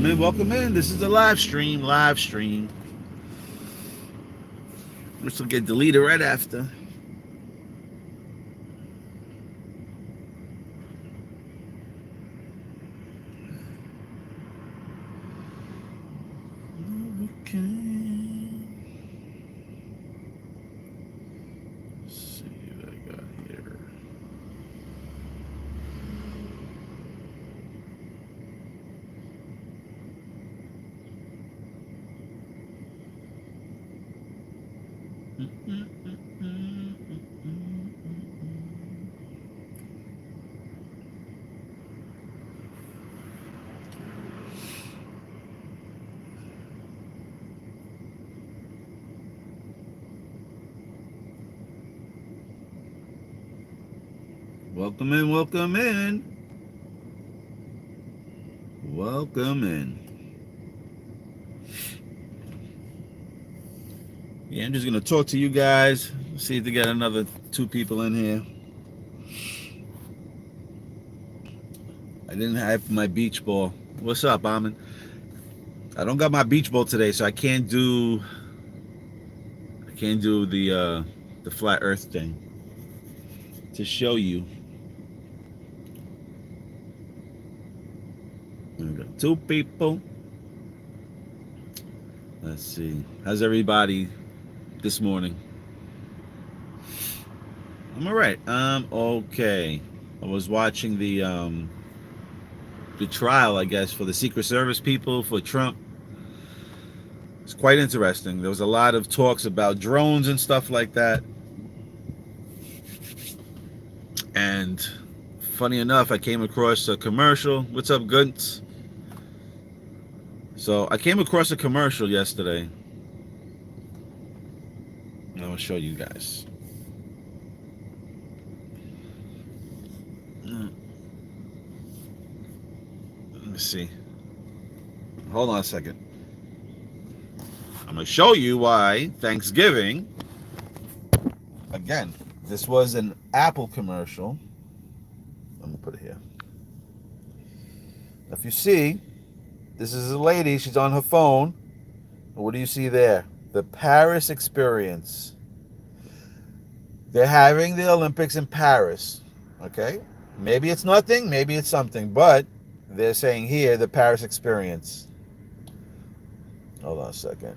Welcome in, welcome in. This is a live stream, Which will get deleted right after. Okay. Let's see what I got here. Welcome in, welcome in. Welcome in. Yeah, I'm just going to talk to you guys. See if they get another 2 people in here. I didn't have my beach ball. What's up, Amin? I don't got my beach ball today, so I can't do the flat earth thing to show you. We got 2 people. Let's see. How's everybody this morning? I'm all right. Okay. I was watching the trial, I guess, for the Secret Service people for Trump. It's quite interesting. There was a lot of talks about drones and stuff like that. And funny enough, I came across a commercial. What's up, Gunts? So I came across a commercial yesterday. I'll show you guys. Let me see. Hold on a second. I'm going to show you why Thanksgiving. Again, this was an Apple commercial. I'm going to put it here. If you see, this is a lady. She's on her phone. What do you see there? The Paris experience. They're having the Olympics in Paris. Okay? Maybe it's nothing. Maybe it's something. But they're saying here the Paris experience. Hold on a second.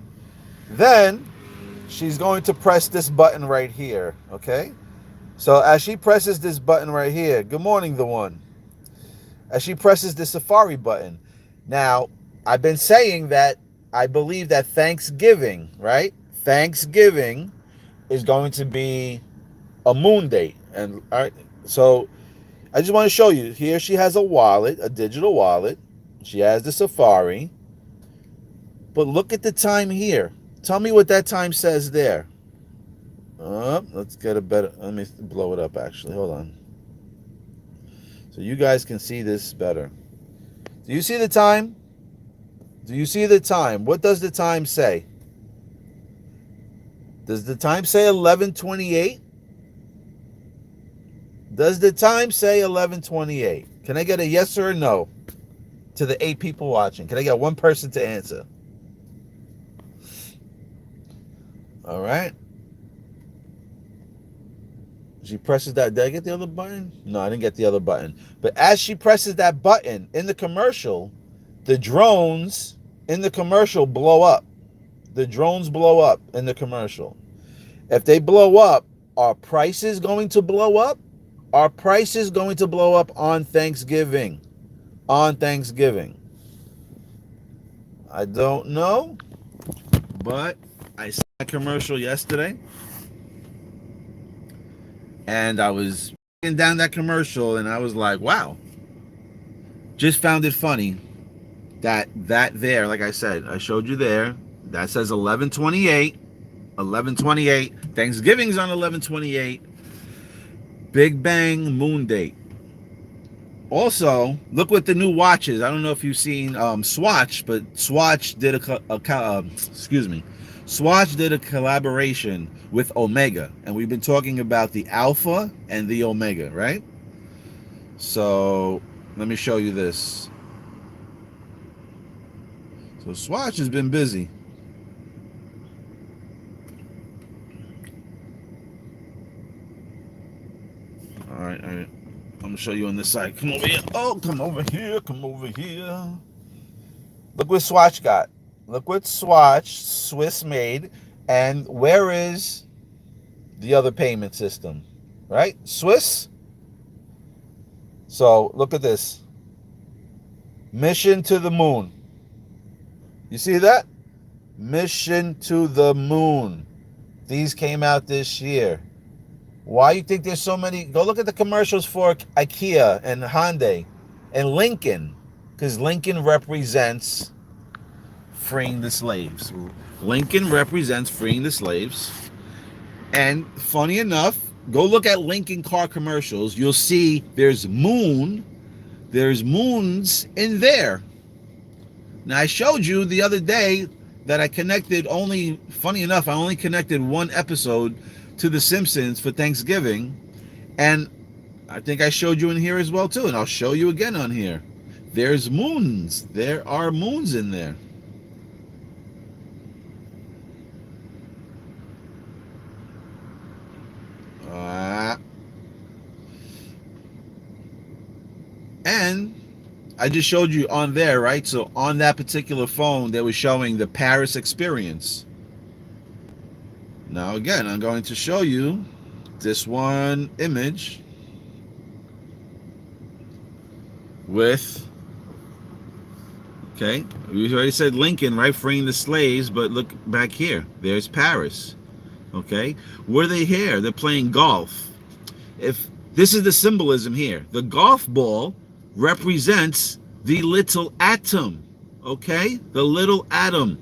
Then she's going to press this button right here. Okay? So as she presses this button right here, good morning, the one. As she presses the Safari button. Now, I've been saying that I believe that Thanksgiving, right? Thanksgiving is going to be a moon date. And all right, so I just want to show you. Here she has a wallet, a digital wallet. She has the Safari. But look at the time here. Tell me what that time says there. Let's get a better. Let me blow it up, actually. Hold on. So you guys can see this better. Do you see the time? Do you see the time? What does the time say? Does the time say 11:28? Does the time say 11:28? Can I get a yes or a no to the 8 people watching? Can I get one person to answer? All right. She presses that. Did I get the other button? No, I didn't get the other button. But as she presses that button in the commercial, the drones in the commercial blow up. The drones blow up in the commercial. If they blow up, are prices going to blow up? Are prices going to blow up on Thanksgiving? On Thanksgiving. I don't know, but I saw a commercial yesterday. And I was looking down that commercial and I was like, wow. Just found it funny that there, like I said, I showed you there, that says 11:28. 11:28. Thanksgiving's on 11:28. Big Bang moon date. Also, look what the new watch is. I don't know if you've seen Swatch, but Swatch did Swatch did a collaboration with Omega, and we've been talking about the Alpha and the Omega, right? So let me show you this. So Swatch has been busy. All right, all right. I'm gonna show you on this side. Come over here. Oh, come over here. Come over here. Look what Swatch got. Look what Swatch, Swiss made. And where is the other payment system? Right? Swiss? So look at this. Mission to the moon. You see that? Mission to the moon. These came out this year. Why you think there's so many? Go look at the commercials for IKEA and Hyundai and Lincoln. Because Lincoln represents freeing the slaves. Lincoln represents freeing the slaves. And funny enough, go look at Lincoln car commercials. You'll see there's moons in there. Now I showed you the other day that I connected funny enough, I only connected one episode to The Simpsons for Thanksgiving. And I think I showed you in here as well too. And I'll show you again on here. There's moons. There are moons in there. And I just showed you on there, right? So on that particular phone, they were showing the Paris experience. Now again, I'm going to show you this one image with, okay, we already said Lincoln, right? Freeing the slaves, but look back here. There's Paris. Okay, what are they here? They're playing golf. If this is the symbolism here, the golf ball represents the little atom. Okay, the little atom.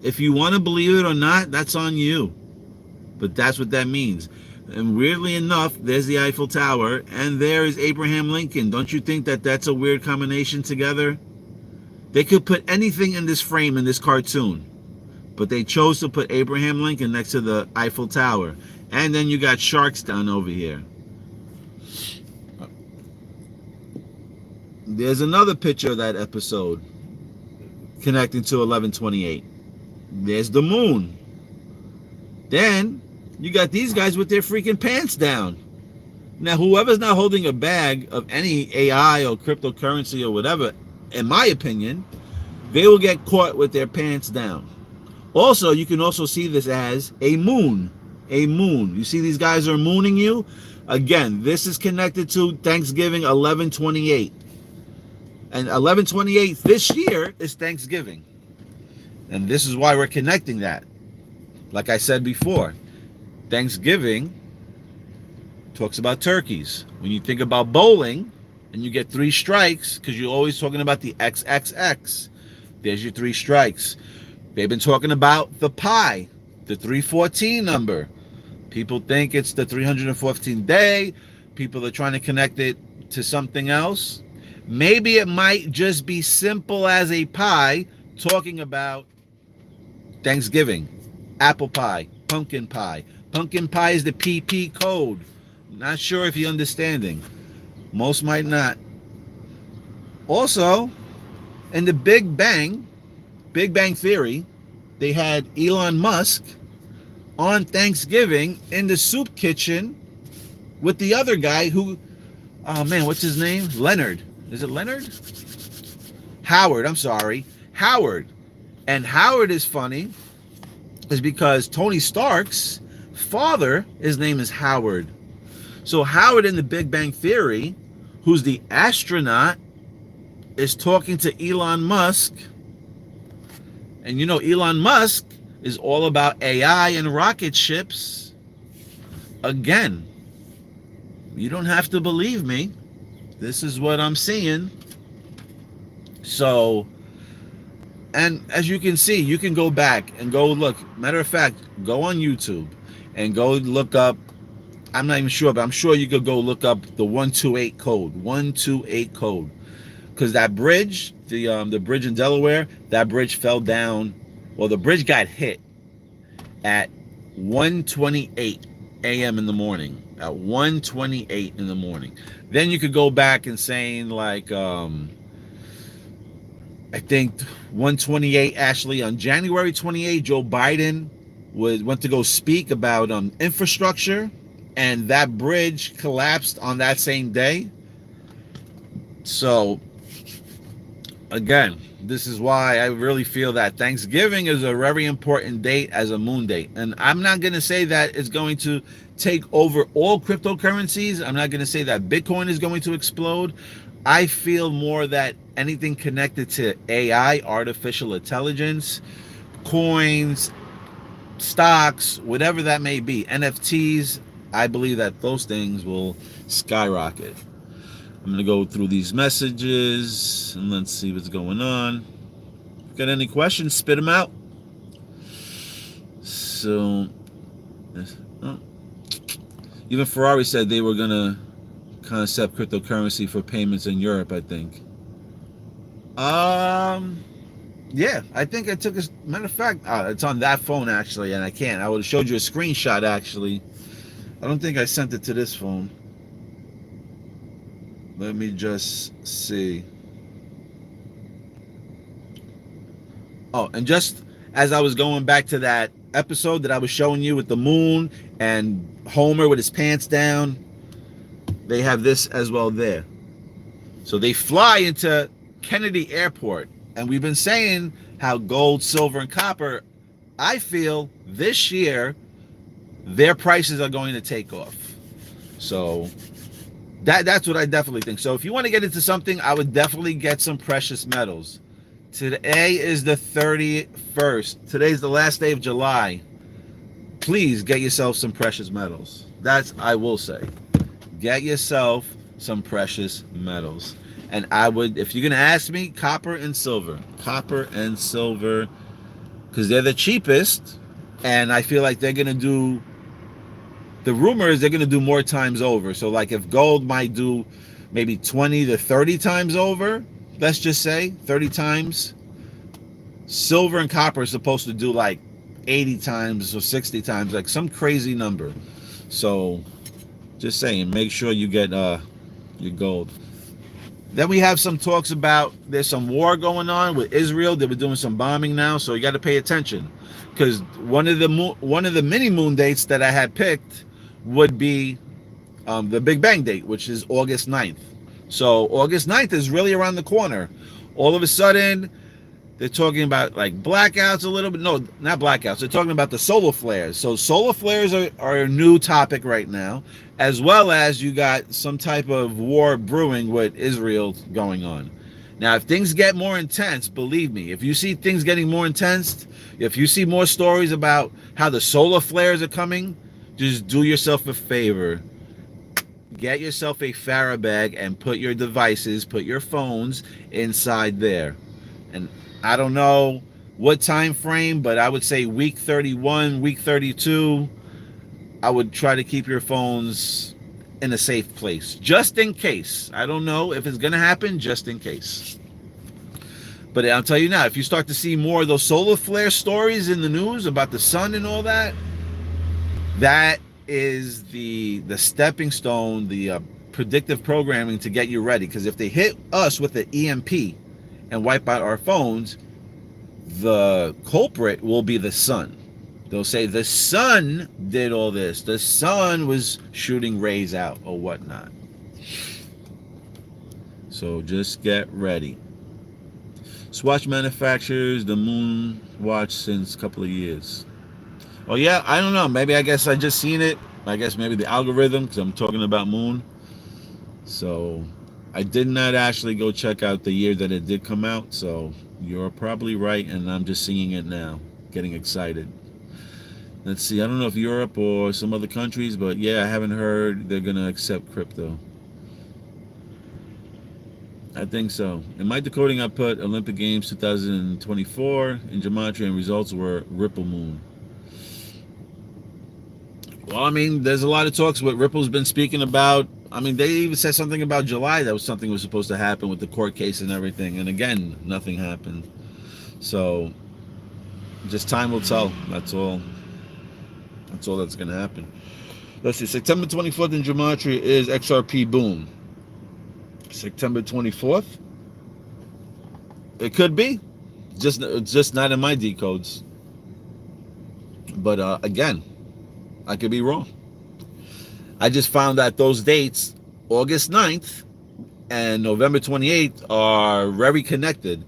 If you want to believe it or not, that's on you. But that's what that means. And weirdly enough, there's the Eiffel Tower, and there is Abraham Lincoln. Don't you think that that's a weird combination together? They could put anything in this frame in this cartoon, but they chose to put Abraham Lincoln next to the Eiffel Tower. And then you got sharks down over here. There's another picture of that episode connecting to 1128. There's the moon. Then you got these guys with their freaking pants down. Now, whoever's not holding a bag of any AI or cryptocurrency or whatever, in my opinion, they will get caught with their pants down. Also, you can also see this as a moon. A moon. You see these guys are mooning you? Again, this is connected to Thanksgiving 1128. And 1128 this year is Thanksgiving. And this is why we're connecting that. Like I said before, Thanksgiving talks about turkeys. When you think about bowling and you get 3 strikes, because you're always talking about the XXX, there's your 3 strikes. They've been talking about the pi, the 314 number. People think it's the 314th day. People are trying to connect it to something else. Maybe it might just be simple as a pie talking about Thanksgiving, apple pie, pumpkin pie. Pumpkin pie is the PP code. Not sure if you're understanding. Most might not. Also, in the Big Bang Theory, they had Elon Musk on Thanksgiving in the soup kitchen with the other guy who, oh man, what's his name? Leonard. Is it Leonard? Howard, I'm sorry. Howard. And Howard is funny is because Tony Stark's father, his name is Howard. So Howard in the Big Bang Theory, who's the astronaut, is talking to Elon Musk. And you know Elon Musk is all about AI and rocket ships. Again, you don't have to believe me. This is what I'm seeing. So, and as you can see, you can go back and go look. Matter of fact, go on YouTube and go look up. I'm not even sure, but I'm sure you could go look up the 128 code. 128 code. Because that bridge, the bridge in Delaware, that bridge fell down. Well, the bridge got hit at 1:28 a.m. in the morning. At 1:28 in the morning. Then you could go back and saying like I think 128 actually on January 28th, Joe Biden went to go speak about infrastructure, and that bridge collapsed on that same day. So again, this is why I really feel that Thanksgiving is a very important date as a moon date. And I'm not going to say that it's going to take over all cryptocurrencies. I'm not going to say that Bitcoin is going to explode. I feel more that anything connected to AI, artificial intelligence, coins, stocks, whatever that may be, NFTs, I believe that those things will skyrocket. I'm going to go through these messages and let's see what's going on. Got any questions? Spit them out. So, oh, even Ferrari said they were going to concept cryptocurrency for payments in Europe, I think. Yeah, I think I took a matter of fact, it's on that phone actually, and I can't. I would have showed you a screenshot actually. I don't think I sent it to this phone. Let me just see. Oh, and just as I was going back to that episode that I was showing you with the moon and Homer with his pants down, they have this as well there. So they fly into Kennedy Airport, and we've been saying how gold, silver, and copper, I feel this year their prices are going to take off. So that's what I definitely think. So if you want to get into something, I would definitely get some precious metals. Today is the 31st. Today's the last day of July. Please get yourself some precious metals. That's, I will say. Get yourself some precious metals. And I would, if you're going to ask me, copper and silver. Copper and silver, because they're the cheapest. And I feel like they're going to do, the rumor is they're going to do more times over. So like if gold might do maybe 20 to 30 times over, let's just say 30 times, silver and copper are supposed to do like 80 times or 60 times, like some crazy number. So just saying, make sure you get your gold. Then we have some talks about there's some war going on with Israel. They were doing some bombing now, so you got to pay attention, because one of the mini moon dates that I had picked would be the Big Bang date, which is August 9th. So August 9th is really around the corner. All of a sudden, they're talking about like blackouts a little bit. No, not blackouts. They're talking about the solar flares. So solar flares are a new topic right now, as well as you got some type of war brewing with Israel going on. Now, if things get more intense, believe me, if you see things getting more intense, if you see more stories about how the solar flares are coming, just do yourself a favor. Get yourself a Farah bag and put your devices, put your phones inside there. And I don't know what time frame, but I would say week 31, week 32, I would try to keep your phones in a safe place, just in case. I don't know if it's going to happen, just in case. But I'll tell you now, if you start to see more of those solar flare stories in the news about the sun and all that, that is the stepping stone, the predictive programming to get you ready. Because if they hit us with the EMP and wipe out our phones, the culprit will be the sun. They'll say the sun did all this. The sun was shooting rays out or whatnot. So just get ready. Swatch manufacturers the moon watch since a couple of years. Oh yeah, I don't know. Maybe I guess I just seen it. I guess maybe the algorithm, because I'm talking about moon. So I did not actually go check out the year that it did come out. So you're probably right, and I'm just seeing it now, getting excited. Let's see. I don't know if Europe or some other countries, but yeah, I haven't heard they're gonna accept crypto. I think so. In my decoding, I put Olympic Games 2024 in gematria, and results were Ripple Moon. Well, I mean, there's a lot of talks what Ripple's been speaking about. I mean, they even said something about July that was something was supposed to happen with the court case and everything. And again, nothing happened. So just time will tell. That's all. That's all that's going to happen. Let's see. September 24th in gematria is XRP Boom. September 24th. It could be. Just not in my decodes. But again, I could be wrong. I just found that those dates, August 9th and November 28th, are very connected.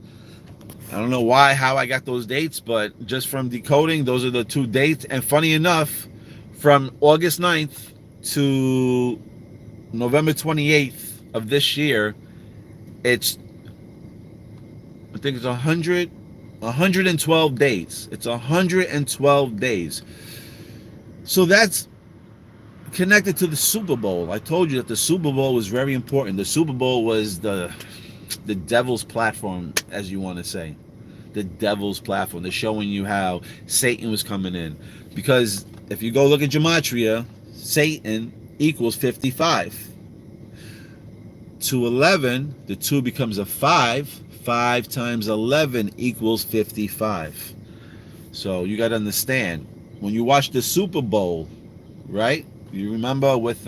I don't know how I got those dates, but just from decoding, those are the two dates. And funny enough, from August 9th to November 28th of this year, it's, I think it's 112 days. It's 112 days. So that's connected to the Super Bowl. I told you that the Super Bowl was very important. The Super Bowl was the devil's platform, as you want to say. The devil's platform. They're showing you how Satan was coming in. Because if you go look at gematria, Satan equals 55. To 11, the 2 becomes a 5. 5 times 11 equals 55. So you got to understand, when you watch the Super Bowl, right? You remember with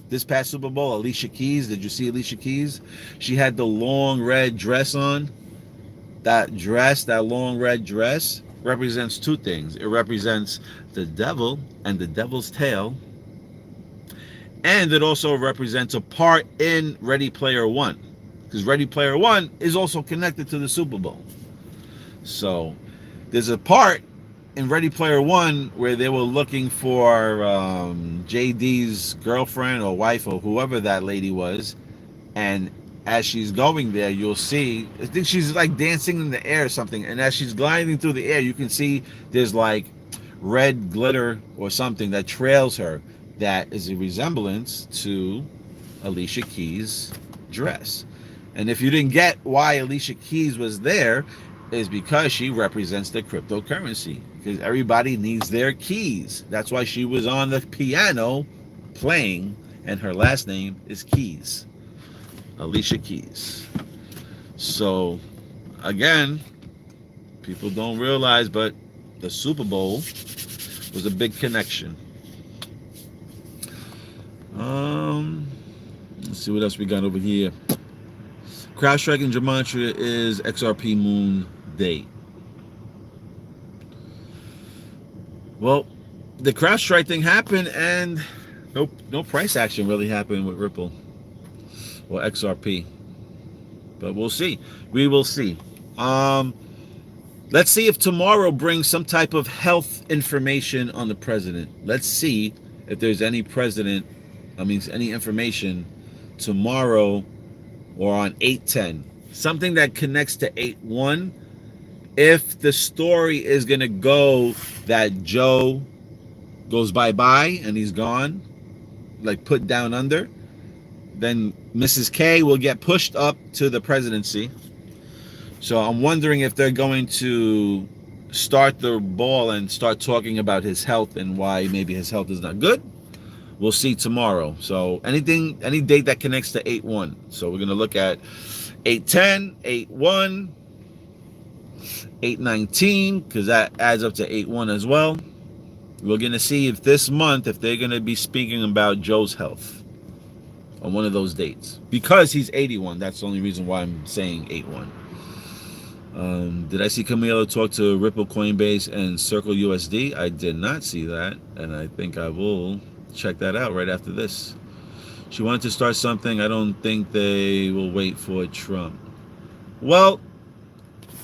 this past Super Bowl, Alicia Keys. Did you see Alicia Keys? She had the long red dress on. That long red dress, represents two things. It represents the devil and the devil's tail. And it also represents a part in Ready Player One. Because Ready Player One is also connected to the Super Bowl. So there's a part in Ready Player One where they were looking for JD's girlfriend or wife or whoever that lady was. And as she's going there, you'll see, I think she's like dancing in the air or something. And as she's gliding through the air, you can see there's like red glitter or something that trails her. That is a resemblance to Alicia Keys' dress. And if you didn't get why Alicia Keys was there, is because she represents the cryptocurrency. Because everybody needs their keys. That's why she was on the piano playing, and her last name is Keys. Alicia Keys. So, again, people don't realize, but the Super Bowl was a big connection. Let's see what else we got over here. CrowdStrike in gematria is XRP moon date. Well, the CrowdStrike thing happened, and no price action really happened with Ripple or XRP. But we'll see. We will see. Let's see if tomorrow brings some type of health information on the president. Let's see if there's any information tomorrow or on 8/10. Something that connects to 8/1. If the story is going to go that Joe goes bye-bye and he's gone, like put down under, then Mrs. K will get pushed up to the presidency. So I'm wondering if they're going to start the ball and start talking about his health and why maybe his health is not good. We'll see tomorrow. So any date that connects to 8/1. So we're going to look at 8/10, 8/1, 8/19, because that adds up to 8/1 as well. We're going to see if this month, if they're going to be speaking about Joe's health on one of those dates. Because he's 81. That's the only reason why I'm saying 8/1. Did I see Camila talk to Ripple, Coinbase, and Circle USD? I did not see that, and I think I will check that out right after this. She wanted to start something. I don't think they will wait for Trump. Well,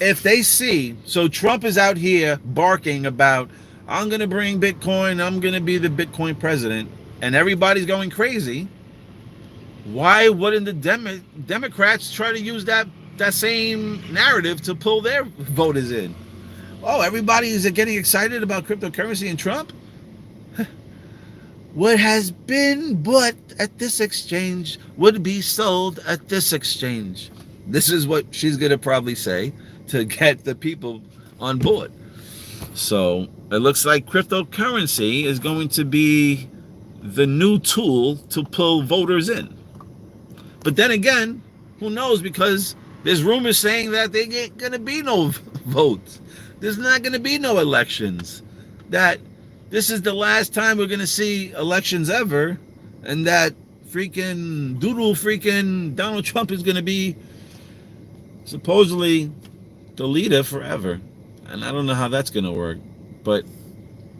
if they see, so Trump is out here barking about, I'm going to bring Bitcoin, I'm going to be the Bitcoin president, and everybody's going crazy. Why wouldn't the Democrats try to use that same narrative to pull their voters in? Oh, everybody is getting excited about cryptocurrency and Trump? What has been bought at this exchange would be sold at this exchange. This is what she's going to probably say to get the people on board. So it looks like cryptocurrency is going to be the new tool to pull voters in. But then again, who knows? Because there's rumors saying that there ain't going to be no votes. There's not going to be no elections. That this is the last time we're going to see elections ever. And that freaking Donald Trump is going to be supposedly the leader forever. And I don't know how that's going to work. But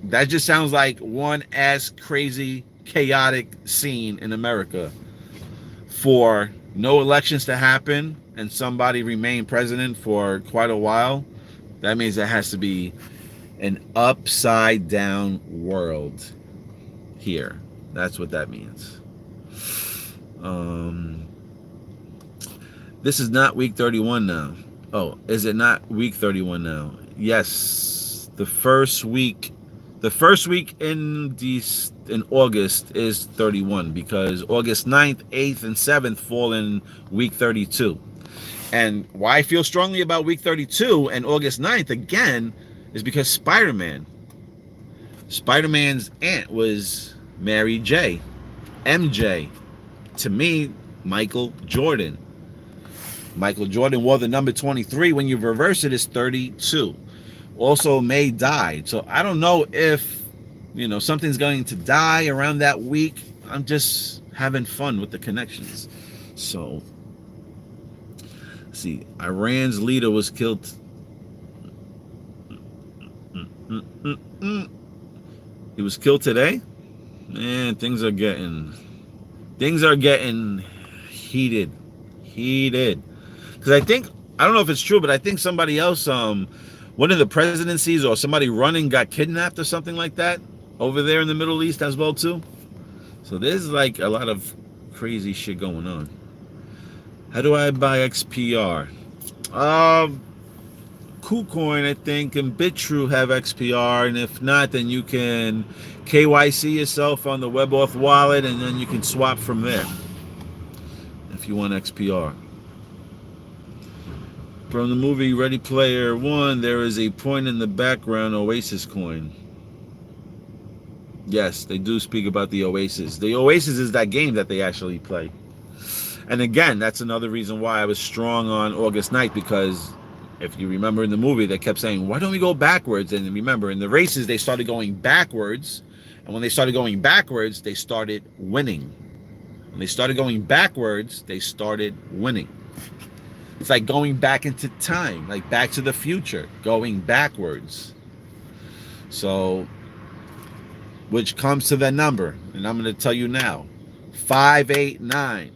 that just sounds like one ass crazy, chaotic scene in America for no elections to happen and somebody remain president for quite a while. That means there has to be an upside down world here. That's what that means. Um, this is not week 31 now. Oh, is it not week 31 now? Yes. The first week in August is 31 because August 9th, 8th, and 7th fall in week 32. And why I feel strongly about week 32 and August 9th again is because Spider-Man's aunt was Mary J. MJ. To me, Michael Jordan. Michael Jordan wore the number 23. When you reverse it, it's 32. Also, May died. So I don't know if, something's going to die around that week. I'm just having fun with the connections. So, see, Iran's leader was killed. He was killed today? Man, things are getting heated. Because I don't know if it's true, but I think somebody else, one of the presidencies or somebody running got kidnapped or something like that over there in the Middle East as well too. So there's like a lot of crazy shit going on. How do I buy XPR? KuCoin, I think, and BitTrue have XPR, and if not, then you can KYC yourself on the WebAuth wallet, and then you can swap from there if you want XPR. From the movie Ready Player One, there is a point in the background, Oasis coin. Yes, they do speak about the Oasis. The Oasis is that game that they actually play. And again, that's another reason why I was strong on August 9th, because if you remember in the movie, they kept saying, why don't we go backwards? And remember, in the races, they started going backwards. And when they started going backwards, they started winning. When they started going backwards, they started winning. It's like going back into time, like Back to the Future, going backwards. So, which comes to that number, and I'm going to tell you now, 589.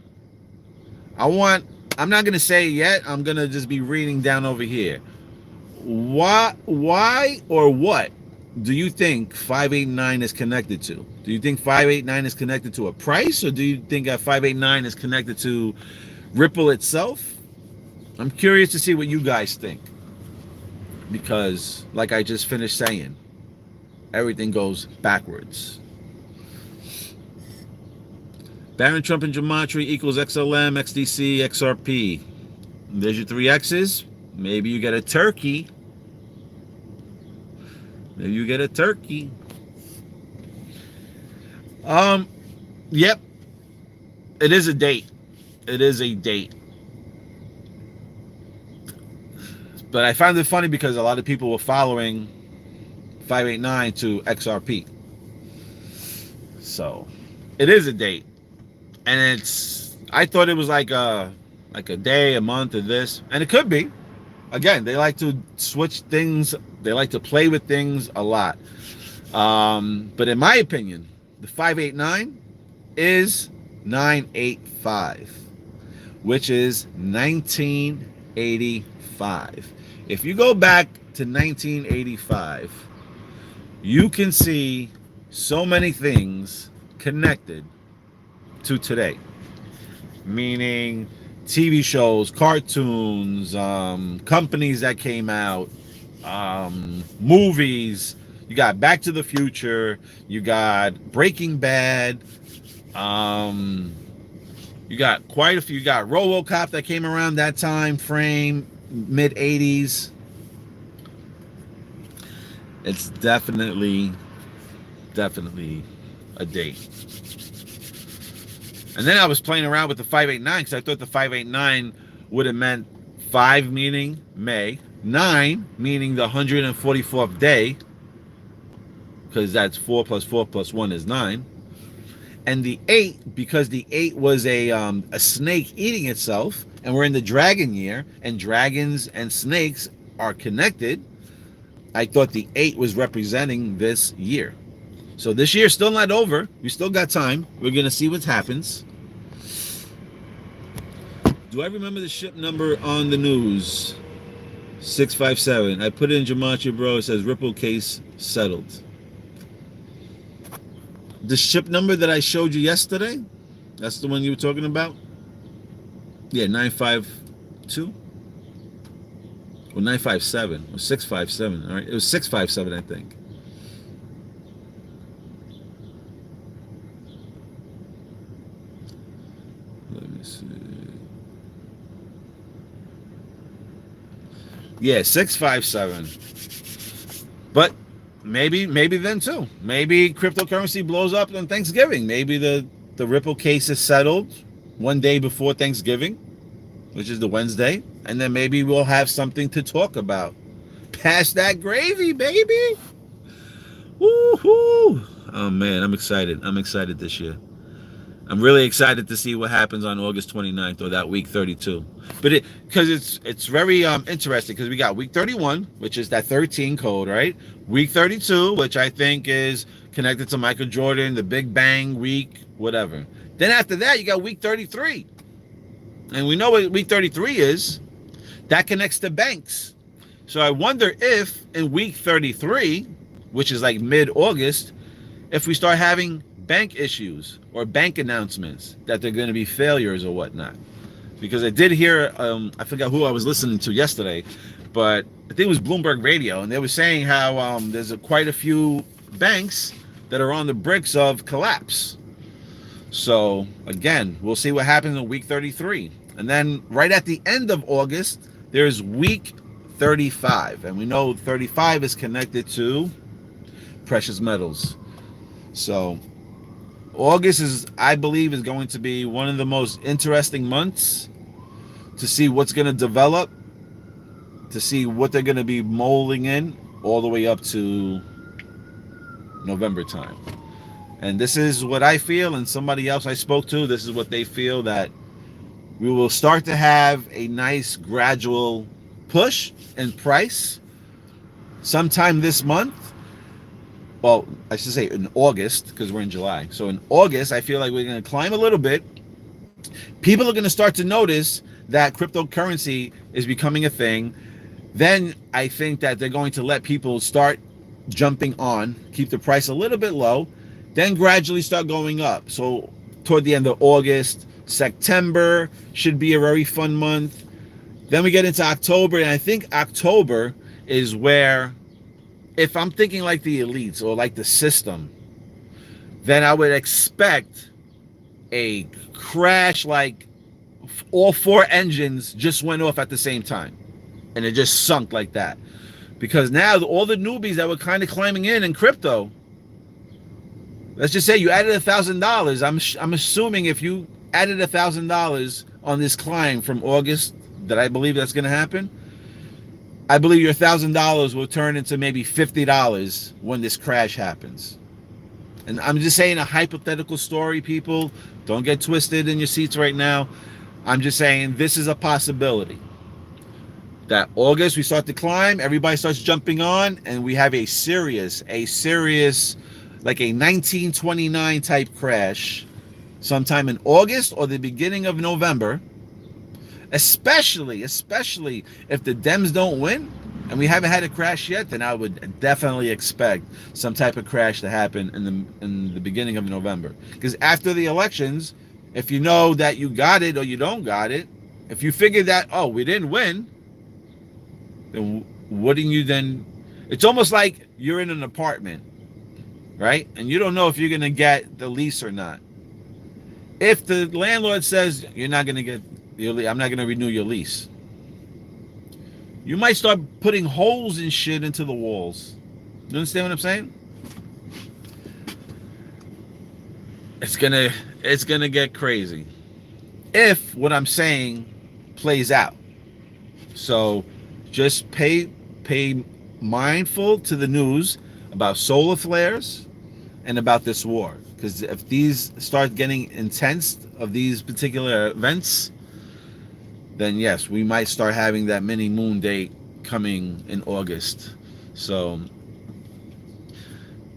I'm not going to say it yet. I'm going to just be reading down over here. Why or what do you think 589 is connected to? Do you think 589 is connected to a price, or do you think that 589 is connected to Ripple itself? I'm curious to see what you guys think, because like I just finished saying, everything goes backwards. Barron Trump and Gematria equals XLM, XDC, XRP. There's your 3 X's. Maybe you get a turkey. Yep. It is a date. But I found it funny because a lot of people were following 589 to XRP. So it is a date. And I thought it was like a day, a month, or this. And it could be. Again, they like to switch things. They like to play with things a lot. But in my opinion, the 589 is 985, which is 1985. If you go back to 1985, you can see so many things connected to today. Meaning TV shows, cartoons, companies that came out, movies. You got Back to the Future. You got Breaking Bad. You got quite a few. You got RoboCop that came around that time frame, mid 80s. It's definitely a date. And then I was playing around with the 589 because I thought the 589 would have meant 5 meaning May, 9 meaning the 144th day, because that's 4 plus 4 plus 1 is 9. And the 8, because the 8 was a snake eating itself, and we're in the dragon year, and dragons and snakes are connected, I thought the 8 was representing this year. So this year's still not over. We still got time. We're going to see what happens. Do I remember the ship number on the news? 657. I put it in Gematria, bro. It says Ripple case settled. The ship number that I showed you yesterday, that's the one you were talking about? Yeah, 952? Or 957 or 657. All right, it was 657, I think. Let me see. Yeah, 657. But maybe then too. Maybe cryptocurrency blows up on Thanksgiving. Maybe the Ripple case is settled one day before Thanksgiving, which is the Wednesday, and then maybe we'll have something to talk about. Pass that gravy, baby. Woo-hoo. Oh man, I'm excited. I'm excited this year. I'm really excited to see what happens on August 29th or that week 32. But it's very interesting because we got week 31, which is that 13 code, right? Week 32, which I think is connected to Michael Jordan, the Big Bang week, whatever. Then after that, you got week 33. And we know what week 33 is. That connects to banks. So I wonder if in week 33, which is like mid-August, if we start having bank issues or bank announcements that they're going to be failures or whatnot. Because I did hear, I forgot who I was listening to yesterday, but I think it was Bloomberg Radio, and they were saying how there's quite a few banks that are on the bricks of collapse. So again, we'll see what happens in week 33. And then right at the end of August, there's week 35. And we know 35 is connected to precious metals. So August is, I believe, is going to be one of the most interesting months to see what's going to develop, to see what they're going to be molding in all the way up to November time. And this is what I feel, and somebody else I spoke to, this is what they feel, that we will start to have a nice gradual push in price sometime this month. Well, I should say in August, because we're in July. So in August, I feel like we're going to climb a little bit. People are going to start to notice that cryptocurrency is becoming a thing. Then I think that they're going to let people start jumping on, keep the price a little bit low, then gradually start going up. So toward the end of August, September should be a very fun month. Then we get into October, and I think October is where, if I'm thinking like the elites or like the system, then I would expect a crash, like all 4 engines just went off at the same time and it just sunk like that. Because now all the newbies that were kind of climbing in crypto, let's just say you added $1,000. I'm assuming if you added $1,000 on this climb from August, that I believe that's going to happen, I believe your $1,000 will turn into maybe $50 when this crash happens. And I'm just saying a hypothetical story, people. Don't get twisted in your seats right now. I'm just saying this is a possibility. That August we start to climb, everybody starts jumping on, and we have a serious, like a 1929 type crash sometime in August or the beginning of November. Especially if the Dems don't win, and we haven't had a crash yet, then I would definitely expect some type of crash to happen in the beginning of November. Because after the elections, if you know that you got it or you don't got it, if you figure that, oh, we didn't win, then wouldn't you then? It's almost like you're in an apartment, right? And you don't know if you're going to get the lease or not. If the landlord says you're not going to get, I'm not going to renew your lease, you might start putting holes and shit into the walls. You understand what I'm saying? It's gonna get crazy if what I'm saying plays out. So just pay mindful to the news about solar flares and about this war, because if these start getting intense of these particular events, then yes, we might start having that mini moon date coming in August. So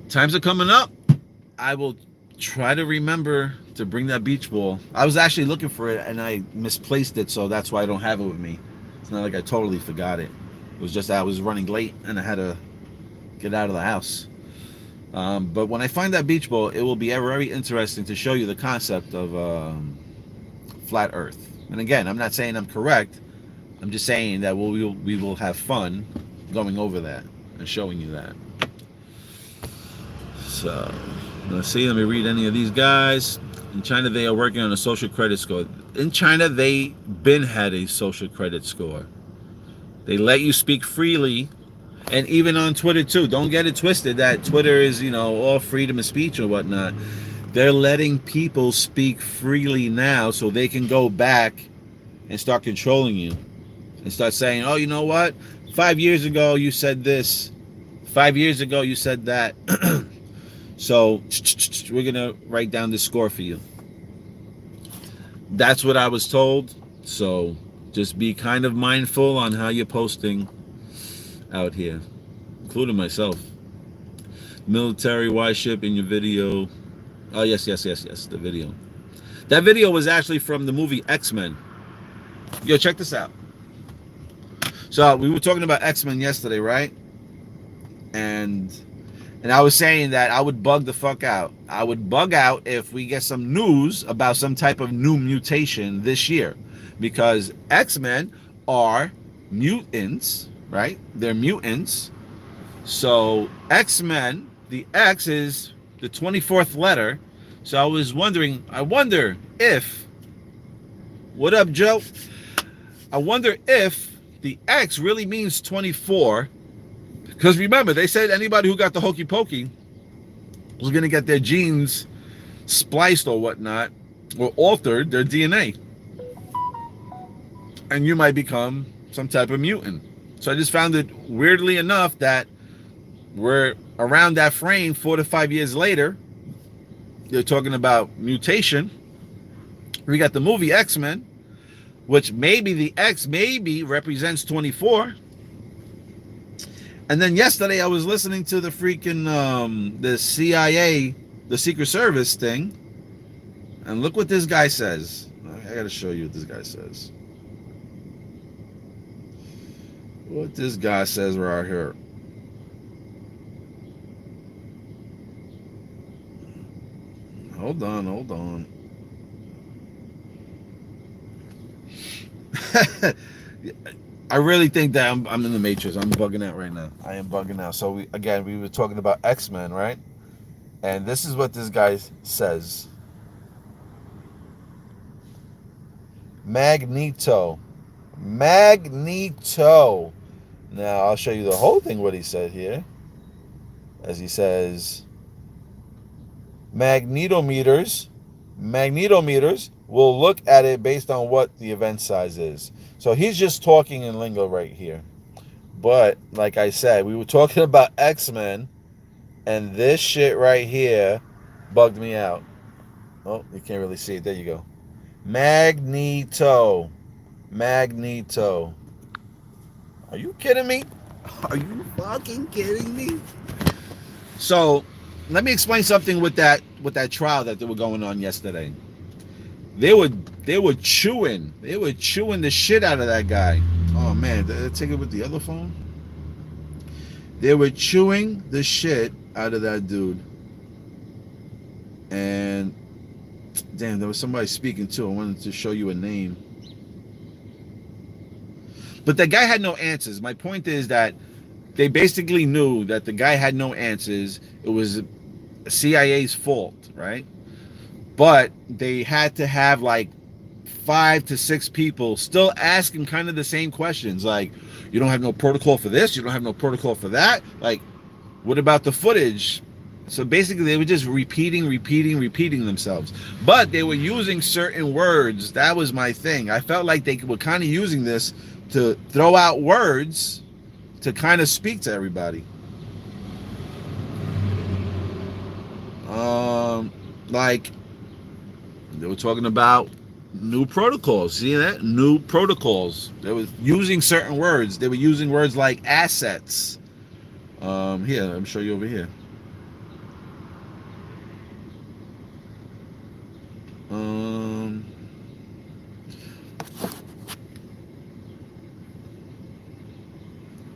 times are coming up. I will try to remember to bring that beach ball. I was actually looking for it and I misplaced it, so that's why I don't have it with me. It's not like I totally forgot it. It was just that I was running late and I had to get out of the house. But when I find that beach ball, it will be very interesting to show you the concept of flat Earth. And again, I'm not saying I'm correct. I'm just saying that we will have fun going over that and showing you that. So, let's see. Let me read any of these guys. In China, they are working on a social credit score. In China, they been had a social credit score. They let you speak freely, and even on Twitter too. Don't get it twisted that Twitter is, all freedom of speech or whatnot. They're letting people speak freely now so they can go back and start controlling you and start saying, oh, you know what? 5 years ago, you said this. 5 years ago, you said that. So we're going to write down the score for you. That's what I was told. So just be kind of mindful on how you're posting out here, including myself. Military warship in your video. Oh, yes, the video. That video was actually from the movie X-Men. Yo, check this out. So we were talking about X-Men yesterday, right? And I was saying that I would bug the fuck out. I would bug out if we get some news about some type of new mutation this year. Because X-Men are mutants, right? They're mutants. So X-Men, the X is the 24th letter. So I was wondering, what up, Joe? I wonder if the X really means 24. Because remember, they said anybody who got the hokey pokey was going to get their genes spliced or whatnot, or altered, their DNA. And you might become some type of mutant. So I just found it weirdly enough that we're around that frame 4 to 5 years later. They're talking about mutation. We got the movie X-Men, which maybe the X represents 24. And then yesterday I was listening to the freaking the CIA, the Secret Service thing, and look what this guy says. I gotta show you what this guy says. What this guy says right here. Hold on. I really think that I'm in the Matrix. I'm bugging out right now. I am bugging out. So we were talking about X-Men, right? And this is what this guy says. Magneto. Now I'll show you the whole thing. What he said here, as he says, magnetometers will look at it based on what the event size is. So he's just talking in lingo right here. But like I said, we were talking about X-Men, and this shit right here bugged me out. Oh, you can't really see it. There you go. Magneto. Are you kidding me? Are you fucking kidding me? So let me explain something with that trial that they were going on yesterday. They were chewing the shit out of that guy. Oh man, did I take it with the other phone? They were chewing the shit out of that dude. And damn, there was somebody speaking too. I wanted to show you a name. But the guy had no answers. My point is that they basically knew that the guy had no answers. It was CIA's fault, right? But they had to have like 5 to 6 people still asking kind of the same questions. Like, you don't have no protocol for this. You don't have no protocol for that. Like, what about the footage? So basically they were just repeating themselves. But they were using certain words. That was my thing. I felt like they were kind of using this to throw out words to kind of speak to everybody. Like, they were talking about New protocols. See that? New protocols. They were using certain words. They were using words like assets. Here, let me show you over here. Um,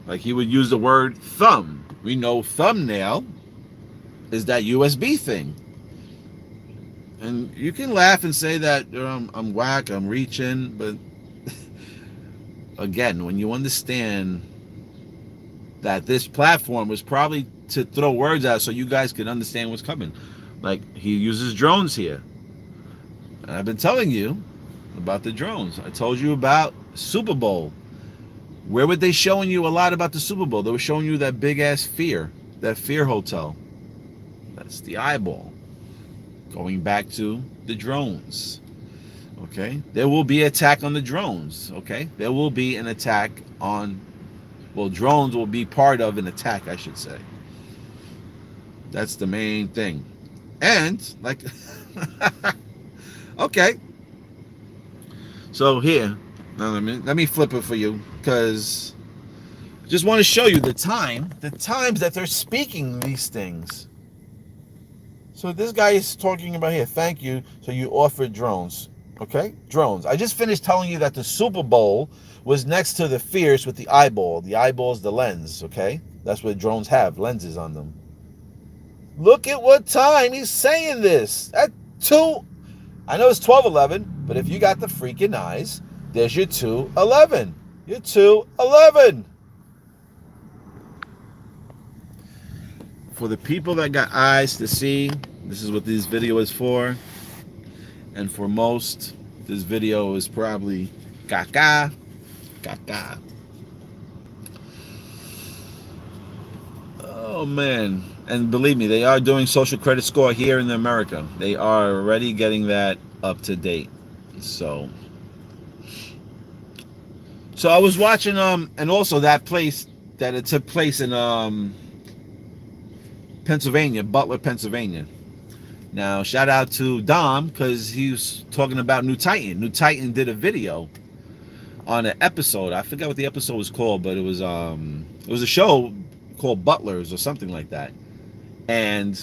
like he would use the word thumb. We know thumbnail is that USB thing. And you can laugh and say that I'm whack, I'm reaching, but again, when you understand that this platform was probably to throw words out so you guys could understand what's coming. Like he uses drones here. And I've been telling you about the drones. I told you about Super Bowl. Where were they showing you a lot about the Super Bowl? They were showing you that big ass fear, that fear hotel. That's the eyeball. Going back to the drones. Okay? There will be an attack on the drones. Okay? There will be an attack on, well, drones will be part of an attack, I should say. That's the main thing. And, like, okay. So here, now let me flip it for you, because I just want to show you the times that they're speaking these things. So this guy is talking about here, thank you, so you offered drones. Okay? Drones. I just finished telling you that the Super Bowl was next to the fierce with the eyeball. The eyeball is the lens, okay? That's what drones have, lenses on them. Look at what time he's saying this. At 2, I know it's 12:11, but if you got the freaking eyes, there's your 2:11. Your 2:11. For the people that got eyes to see, this is what this video is for. And for most, this video is probably caca. Oh man. And believe me, they are doing social credit score here in America. They are already getting that up to date. So I was watching and also that place that it took place in Pennsylvania, Butler, Pennsylvania. Now, shout out to Dom, because he was talking about New Titan. New Titan did a video on an episode. I forgot what the episode was called, but it was a show called Butlers or something like that. And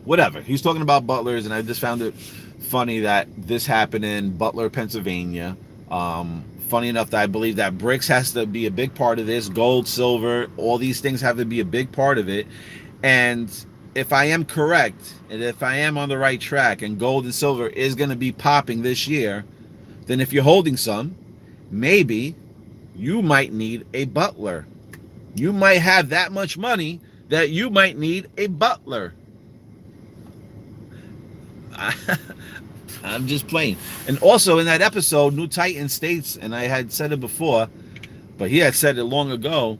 whatever. He was talking about butlers, and I just found it funny that this happened in Butler, Pennsylvania. Funny enough that I believe that bricks has to be a big part of this. Gold, silver, all these things have to be a big part of it. And if I am correct, and if I am on the right track, and gold and silver is going to be popping this year, then if you're holding some, maybe you might need a butler. You might have that much money that you might need a butler. I'm just playing. And also in that episode, New Titan states, and I had said it before, but he had said it long ago,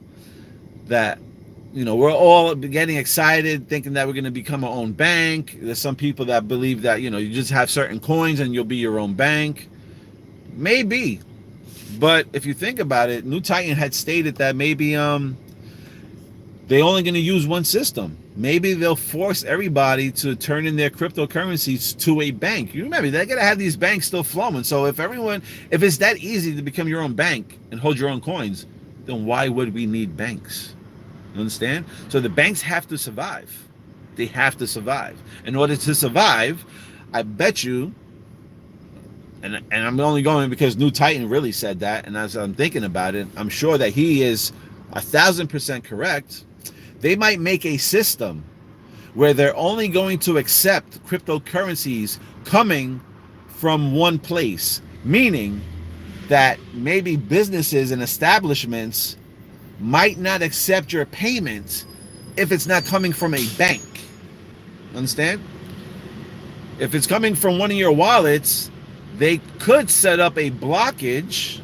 that we're all getting excited thinking that we're going to become our own bank. There's some people that believe that you just have certain coins and you'll be your own bank. Maybe, but if you think about it, New Titan had stated that maybe they're only going to use one system. Maybe they'll force everybody to turn in their cryptocurrencies to a bank. You remember, they're going to have these banks still flowing. So if it's that easy to become your own bank and hold your own coins, then why would we need banks? You understand? So the banks have to survive. They have to survive. In order to survive, I bet you, and I'm only going because New Titan really said that, and as I'm thinking about it, I'm sure that he is 1,000% correct. They might make a system where they're only going to accept cryptocurrencies coming from one place, meaning that maybe businesses and establishments might not accept your payment if it's not coming from a bank. Understand? If it's coming from one of your wallets, they could set up a blockage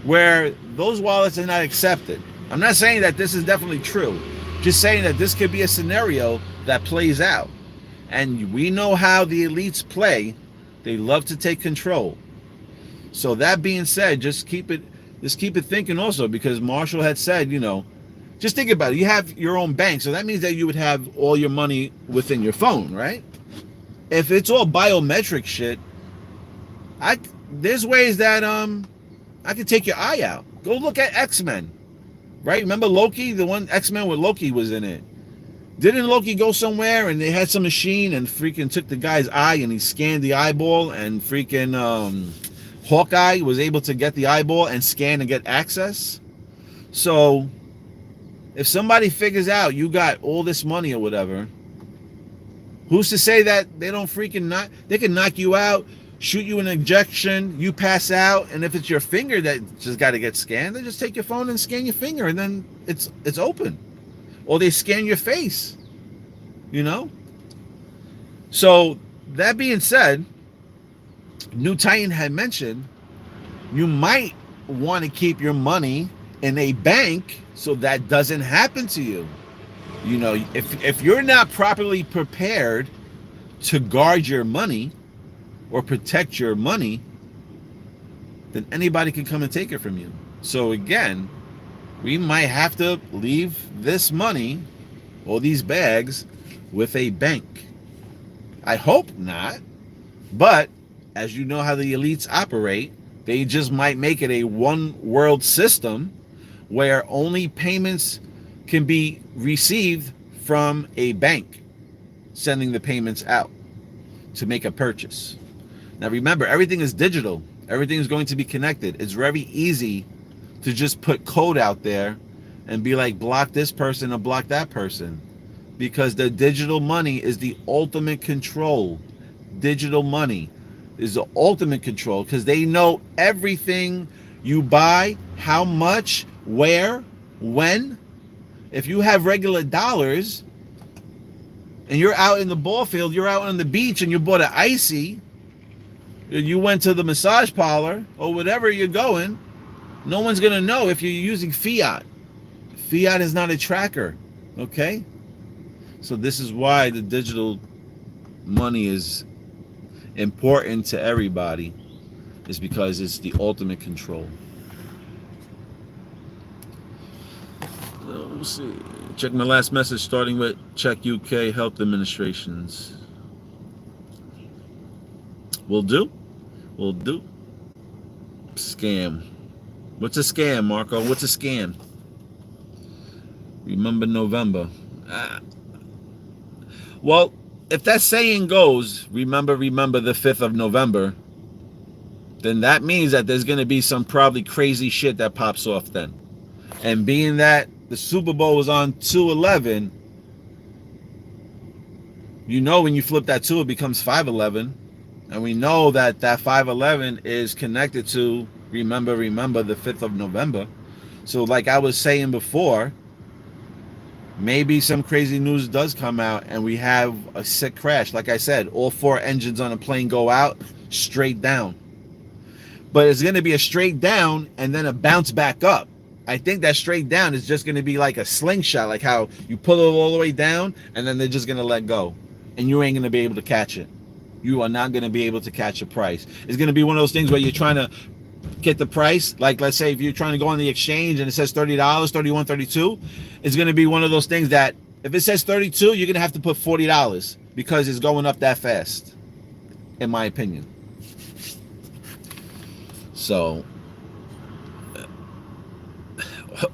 where those wallets are not accepted. I'm not saying that this is definitely true. Just saying that this could be a scenario that plays out. And we know how the elites play. They love to take control. So that being said, just keep it thinking also, because Marshall had said, just think about it. You have your own bank, so that means that you would have all your money within your phone, right? If it's all biometric shit, I there's ways that I can take your eye out. Go look at X-Men. Right? Remember Loki? The one X-Men with Loki was in it. Didn't Loki go somewhere and they had some machine and freaking took the guy's eye and he scanned the eyeball and freaking Hawkeye was able to get the eyeball and scan and get access? So if somebody figures out you got all this money or whatever, who's to say that they don't freaking knock? They can knock you out, shoot you an injection, you pass out, and if it's your finger that just got to get scanned, they just take your phone and scan your finger, and then it's open. Or they scan your face, you know? So that being said, New Titan had mentioned you might want to keep your money in a bank so that doesn't happen to you. You know, if you're not properly prepared to guard your money or protect your money, then anybody can come and take it from you. So again, we might have to leave this money or these bags with a bank. I hope not, but as you know how the elites operate, they just might make it a one world system where only payments can be received from a bank sending the payments out to make a purchase. Now remember, everything is digital. Everything is going to be connected. It's very easy to just put code out there and be like, block this person or block that person, because the digital money is the ultimate control. Digital money is the ultimate control because they know everything you buy, how much, where, when. If you have regular dollars and you're out in the ball field, you're out on the beach and you bought an icy, you went to the massage parlor or whatever you're going, no one's going to know if you're using fiat. Fiat is not a tracker, okay? So this is why the digital money is important to everybody, is because it's the ultimate control. Let's see. Check my last message starting with check UK health administrations. Will do. Will do. Scam. What's a scam, Marco? What's a scam? Remember November. Well, if that saying goes, remember the 5th of November, then that means that there's going to be some probably crazy shit that pops off then. And being that the Super Bowl was on 2/11, you know when you flip that 2, it becomes 5/11. And we know that 5/11 is connected to remember the 5th of November. So like I was saying before, maybe some crazy news does come out and we have a sick crash. Like I said, all 4 engines on a plane go out straight down. But it's going to be a straight down and then a bounce back up. I think that straight down is just going to be like a slingshot, like how you pull it all the way down and then they're just going to let go. And you ain't going to be able to catch it. You are not going to be able to catch a price. It's going to be one of those things where you're trying to get the price. Like, let's say if you're trying to go on the exchange and it says $30, $31, $32, it's going to be one of those things that if it says 32, you're going to have to put $40 because it's going up that fast, in my opinion. So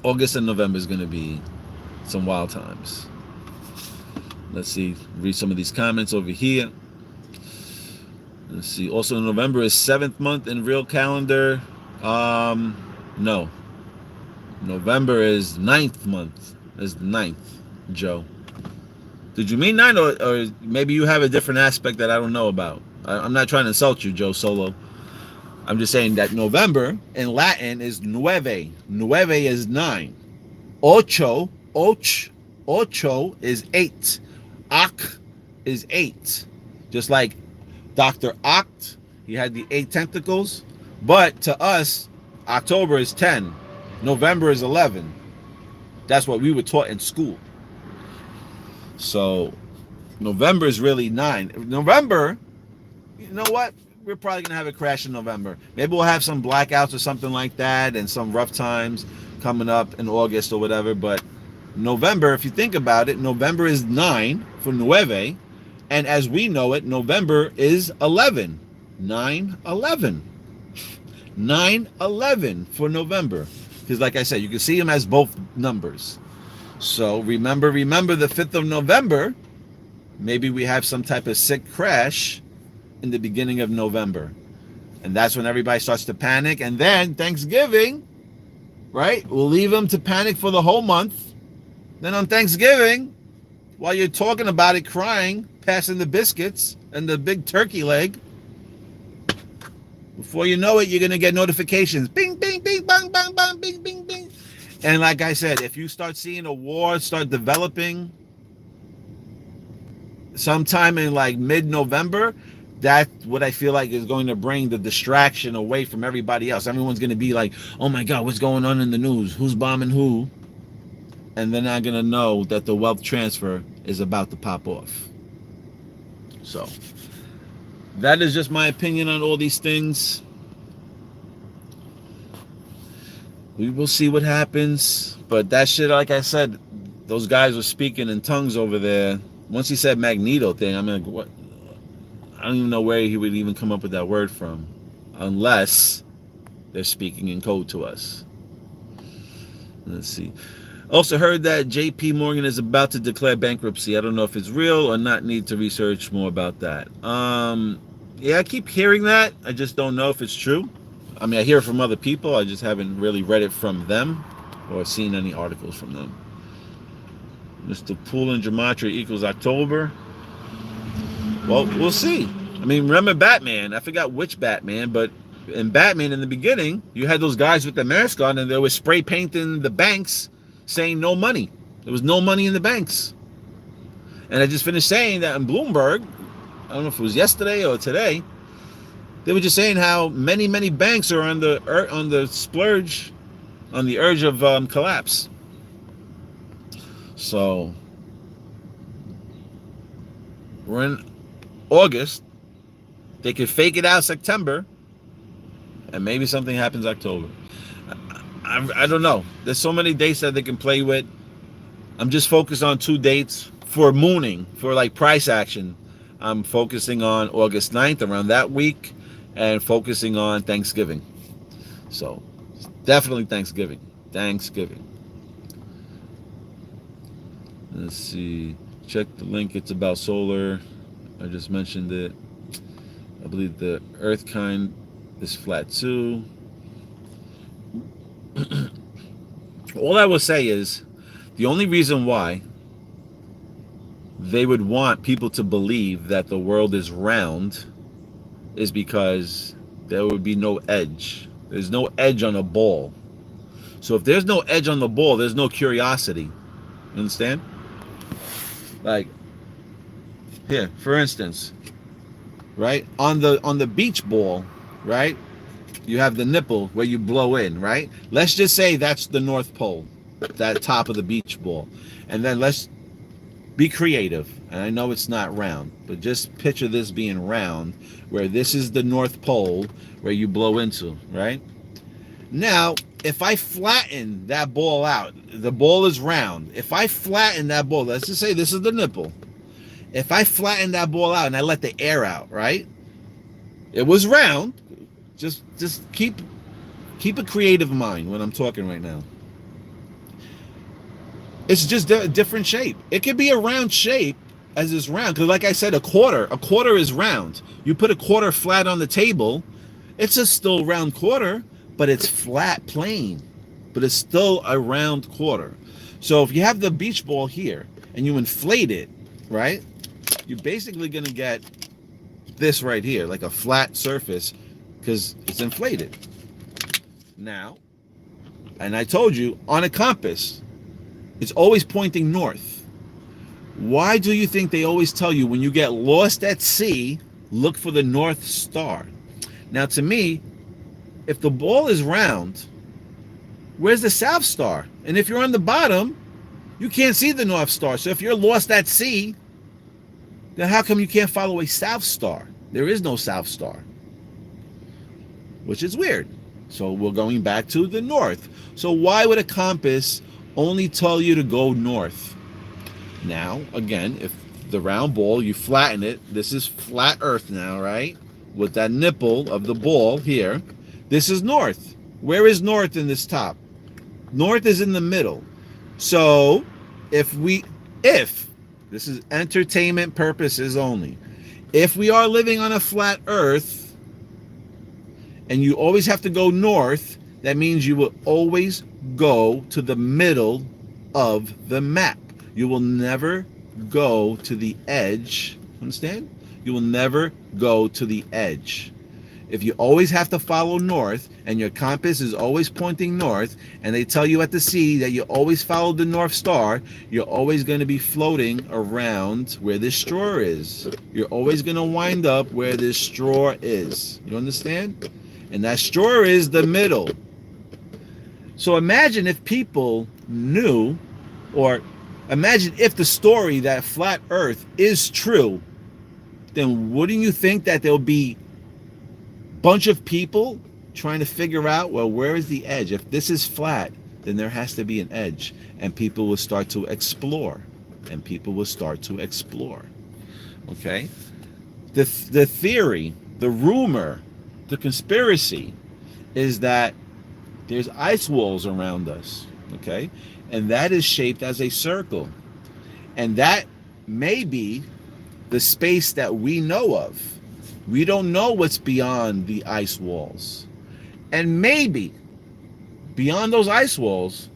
August and November is going to be some wild times. Let's see, read some of these comments over here. Let's see. Also, November is 7th month in real calendar. No. November is 9th month. It's 9th, Joe. Did you mean 9 or maybe you have a different aspect that I don't know about? I'm not trying to insult you, Joe Solo. I'm just saying that November in Latin is nueve. Nueve is 9. Ocho is 8. Oct is 8. Just like Dr. Oct, he had the 8 tentacles. But to us, October is 10. November is 11. That's what we were taught in school. So November is really 9. November, you know what? We're probably going to have a crash in November. Maybe we'll have some blackouts or something like that and some rough times coming up in August or whatever. But November, if you think about it, November is 9 for nueve. And as we know it, November is 11. 9/11. 9/11 for November. Because like I said, you can see them as both numbers. So remember the 5th of November. Maybe we have some type of sick crash in the beginning of November. And that's when everybody starts to panic. And then Thanksgiving, right? We'll leave them to panic for the whole month. Then on Thanksgiving, while you're talking about it, crying, passing the biscuits and the big turkey leg, before you know it, you're going to get notifications. Bing, bing, bing, bang, bang, bang, bing, bing, bing. And like I said, if you start seeing a war start developing sometime in like mid-November, that's what I feel like is going to bring the distraction away from everybody else. Everyone's going to be like, oh my God, what's going on in the news? Who's bombing who? And they're not going to know that the wealth transfer is about to pop off. So that is just my opinion on all these things. We will see what happens. But that shit, like I said, those guys were speaking in tongues over there. Once he said Magneto thing, I'm like, what? I don't even know where he would even come up with that word from. Unless they're speaking in code to us. Let's see. Also heard that JP Morgan is about to declare bankruptcy. I don't know if it's real or not. Need to research more about that. Yeah, I keep hearing that. I just don't know if it's true. I mean, I hear it from other people. I just haven't really read it from them or seen any articles from them. Mr. Pool and Gematria equals October. Well, we'll see. I mean, remember Batman? I forgot which Batman, but in Batman in the beginning, you had those guys with the mask on and they were spray painting the banks saying no money. There was no money in the banks. And I just finished saying that in Bloomberg, I don't know if it was yesterday or today, they were just saying how many banks are on the splurge, on the urge of collapse. So we're in August. They could fake it out September, and maybe something happens October. I don't know. There's so many dates that they can play with. I'm just focused on 2 dates for mooning, for like price action. I'm focusing on August 9th, around that week, and focusing on Thanksgiving. So definitely Thanksgiving. Let's see. Check the link. It's about solar. I just mentioned it. I believe the Earth kind is flat too. All I will say is the only reason why they would want people to believe that the world is round is because there would be no edge. There's no edge on a ball. So if there's no edge on the ball, there's no curiosity. You understand? Like here, for instance, right? On the beach ball, right? You have the nipple where you blow in, right? Let's just say that's the North Pole, that top of the beach ball. And then let's be creative. And I know it's not round, but just picture this being round, where this is the North Pole where you blow into, right? Now, if I flatten that ball out, the ball is round. If I flatten that ball, let's just say this is the nipple. If I flatten that ball out and I let the air out, right? It was round. Just keep a creative mind when I'm talking right now. It's just a different shape. It could be a round shape as it's round. Because like I said, a quarter is round. You put a quarter flat on the table, it's a still round quarter, but it's flat, plain. But it's still a round quarter. So if you have the beach ball here and you inflate it, right? You're basically going to get this right here, like a flat surface, because it's inflated. Now, and I told you, on a compass, it's always pointing north. Why do you think they always tell you when you get lost at sea, look for the North Star? Now, to me, if the ball is round, where's the South Star? And if you're on the bottom, you can't see the North Star. So if you're lost at sea, then how come you can't follow a South Star? There is no South Star, which is weird. So we're going back to the north. So why would a compass only tell you to go north? Now, again, if the round ball, you flatten it, this is flat earth now, right? with that nipple of the ball here, this is north. Where is north in this top? North is in the middle. So if this is entertainment purposes only, if we are living on a flat earth and you always have to go north, that means you will always go to the middle of the map. You will never go to the edge. Understand? You will never go to the edge. If you always have to follow north and your compass is always pointing north, and they tell you at the sea that you always follow the North Star, you're always going to be floating around where this straw is. You're always going to wind up where this straw is. You understand? And that straw is the middle. So imagine if people knew, or imagine if the story that flat earth is true, then wouldn't you think that there'll be a bunch of people trying to figure out, well, where is the edge? If this is flat, then there has to be an edge. And people will start to explore. And people will start to explore. Okay? The theory, the rumor, the conspiracy is that there's ice walls around us. Okay? And that is shaped as a circle. And that may be the space that we know of. We don't know what's beyond the ice walls. And maybe beyond those ice walls,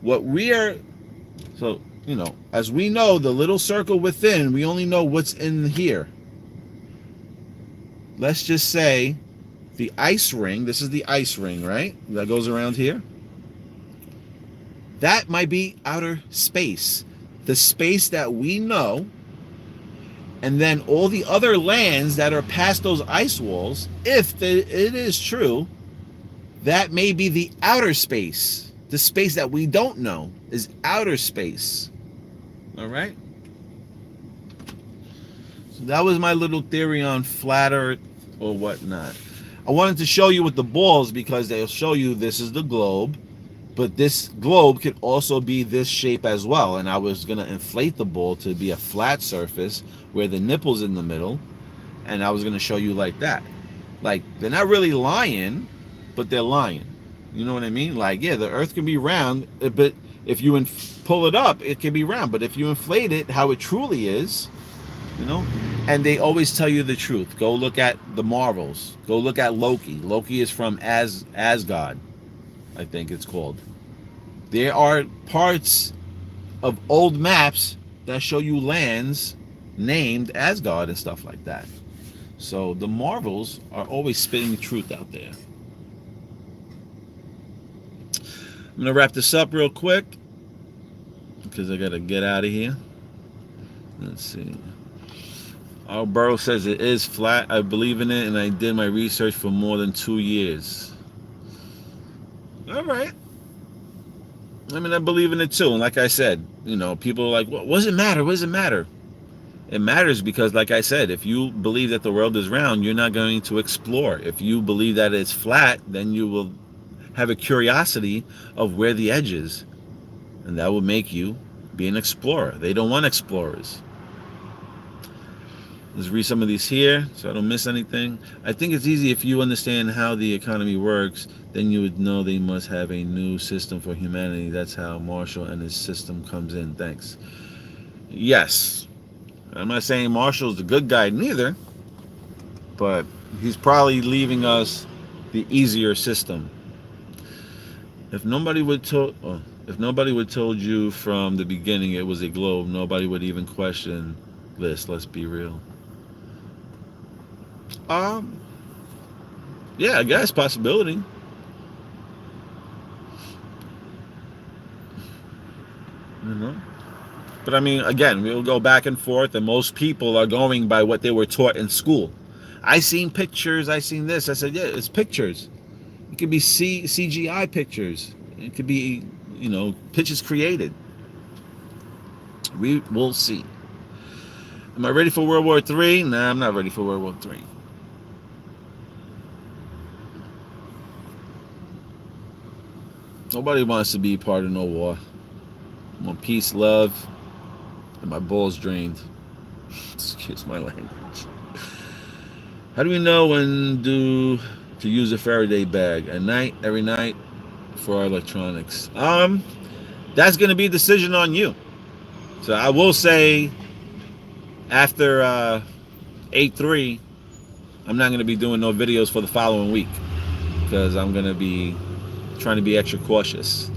what we are, so, as we know, the little circle within, we only know what's in here. Let's just say the ice ring, this is the ice ring, right? That goes around here. That might be outer space. The space that we know, and then all the other lands that are past those ice walls, if it is true, that may be the outer space. The space that we don't know is outer space. All right? So that was my little theory on flat earth or whatnot. I wanted to show you with the balls because they'll show you this is the globe, but this globe could also be this shape as well. And I was going to inflate the ball to be a flat surface where the nipple's in the middle, and I was going to show you like that. Like, they're not really lying, but they're lying. You know what I mean? Like, yeah, the earth can be round, but if you pull it up, it can be round. But if you inflate it how it truly is, and they always tell you the truth. Go look at the Marvels. Go look at Loki. Loki is from Asgard, I think it's called. There are parts of old maps that show you lands named Asgard and stuff like that. So the Marvels are always spitting the truth out there. I'm going to wrap this up real quick because I got to get out of here. Let's see. Our Burrow says it is flat. I believe in it, and I did my research for more than 2 years. All right. I mean, I believe in it too. And like I said, people are like, what does it matter? What does it matter? It matters because, like I said, if you believe that the world is round, you're not going to explore. If you believe that it's flat, then you will have a curiosity of where the edge is. And that will make you be an explorer. They don't want explorers. Let's read some of these here so I don't miss anything. I think it's easy if you understand how the economy works, then you would know they must have a new system for humanity. That's how Marshall and his system comes in. Thanks. Yes. I'm not saying Marshall's the good guy neither, but he's probably leaving us the easier system. If nobody would told you from the beginning it was a globe, nobody would even question this. Let's be real. Yeah, I guess possibility. But I mean, again, we'll go back and forth, and most people are going by what they were taught in school. I seen pictures, I seen this. I said, yeah, it's pictures. It could be CGI pictures. It could be, pictures created. We will see. Am I ready for World War III? Nah, I'm not ready for World War III. Nobody wants to be part of no war. I want peace, love, and my balls drained. Excuse my language. How do we know when to use a Faraday bag? At night, every night, for our electronics. That's going to be a decision on you. So I will say after 8/3, I'm not going to be doing no videos for the following week because I'm going to be trying to be extra cautious.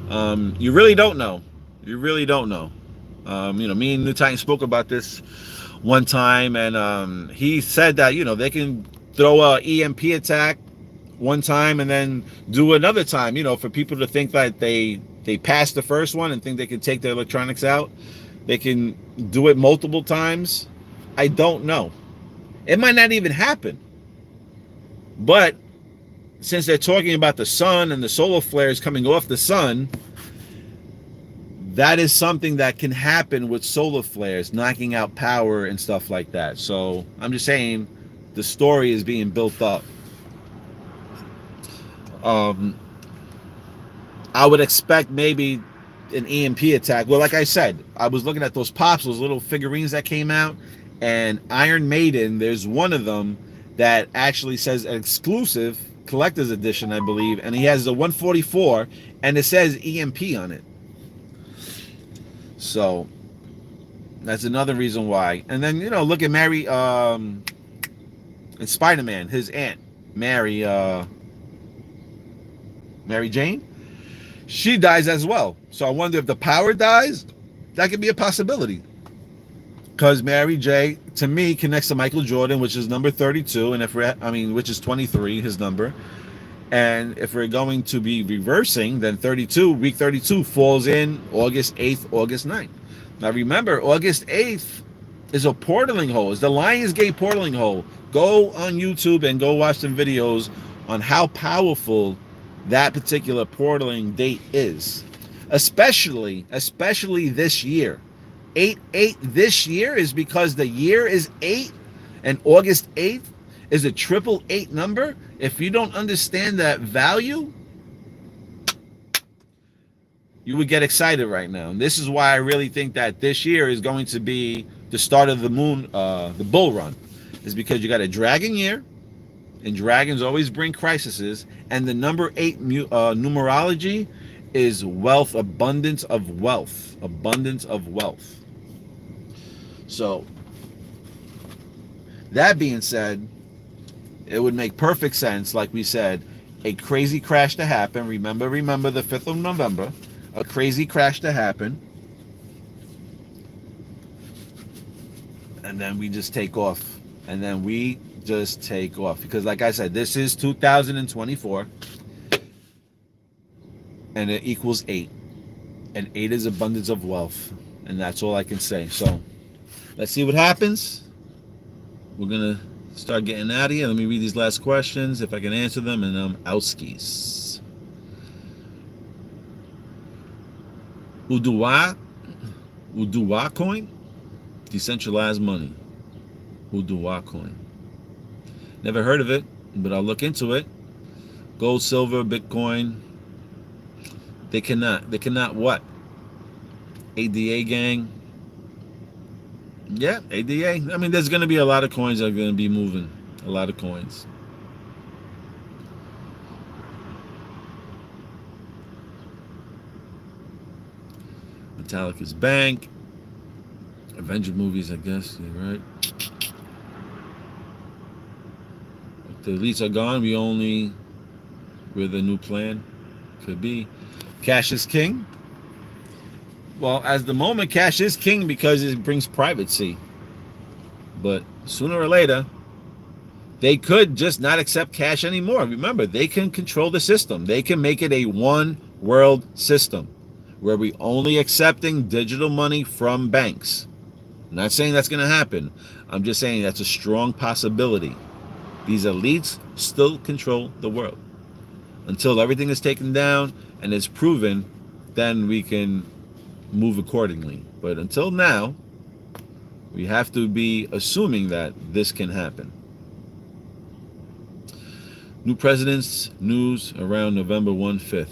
You really don't know. You really don't know. Me and New Titan spoke about this one time, and he said that they can throw a EMP attack one time and then do another time. For people to think that they passed the first one and think they can take their electronics out, they can do it multiple times. I don't know. It might not even happen. But since they're talking about the sun and the solar flares coming off the sun, that is something that can happen with solar flares, knocking out power and stuff like that. So I'm just saying the story is being built up. I would expect maybe an EMP attack. Well, like I said, I was looking at those pops, those little figurines that came out, and Iron Maiden, there's one of them that actually says an exclusive collector's edition, I believe, and he has the 144, and it says EMP on it. So that's another reason why. And then look at Mary in Spider-Man, his aunt Mary Jane. She dies as well. So I wonder if the power dies. That could be a possibility. Because Mary J, to me, connects to Michael Jordan, which is number 32, and which is 23, his number. And if we're going to be reversing, then week 32 falls in August 8th, August 9th. Now remember, August 8th is a portaling hole. It's the Lionsgate portaling hole. Go on YouTube and go watch some videos on how powerful that particular portaling date is. Especially this year. 8/8 this year is because the year is 8, and August 8th is a 888 number. If you don't understand that value, you would get excited right now. And this is why I really think that this year is going to be the start of the bull run, is because you got a dragon year, and dragons always bring crises, and the number 8 numerology is wealth, abundance of wealth. So, that being said, it would make perfect sense, like we said, a crazy crash to happen. Remember the 5th of November, a crazy crash to happen. And then we just take off. Because like I said, this is 2024. And it equals 8. And 8 is abundance of wealth. And that's all I can say. So, let's see what happens. We're going to start getting out of here. Let me read these last questions, if I can answer them, and I'm outskis. Uduwa coin? Decentralized money. Uduwa coin. Never heard of it, but I'll look into it. Gold, silver, Bitcoin. They cannot what? ADA gang. Yeah, ADA. There's going to be a lot of coins that are going to be moving. A lot of coins. Metallica's Bank. Avenger movies, I guess. You're right. If the elites are gone, we're the new plan. Could be. Cash is king. Well, as the moment, cash is king because it brings privacy. But sooner or later, they could just not accept cash anymore. Remember, they can control the system. They can make it a one world system where we only accepting digital money from banks. I'm not saying that's going to happen. I'm just saying that's a strong possibility. These elites still control the world. Until everything is taken down and it's proven, then we can move accordingly. But until now, we have to be assuming that this can happen. New president's news around November 1/5.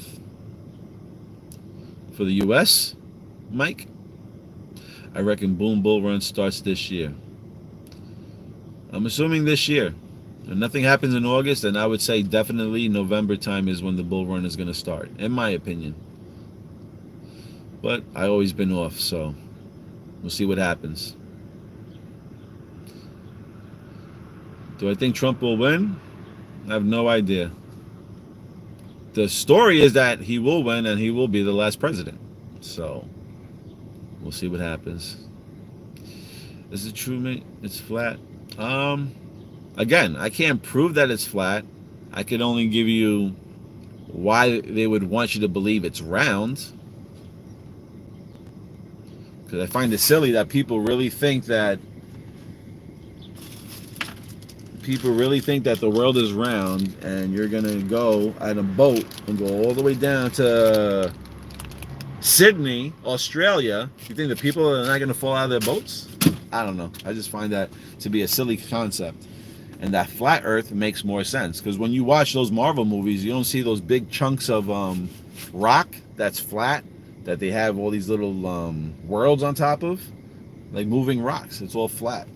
For the U.S., Mike, I reckon boom bull run starts this year. I'm assuming this year. If nothing happens in August, then I would say definitely November time is when the bull run is going to start, in my opinion. But I always been off, so we'll see what happens. Do I think Trump will win? I have no idea. The story is that he will win and he will be the last president. So we'll see what happens. Is it true, mate? It's flat. Again, I can't prove that it's flat. I can only give you why they would want you to believe it's round. Because I find it silly that people really think that the world is round and you're gonna go on a boat and go all the way down to Sydney, Australia. You think the people are not gonna fall out of their boats? I don't know. I just find that to be a silly concept. And that flat earth makes more sense. Because when you watch those Marvel movies, you don't see those big chunks of rock that's flat, that they have all these little worlds on top of. Like moving rocks. It's all flat.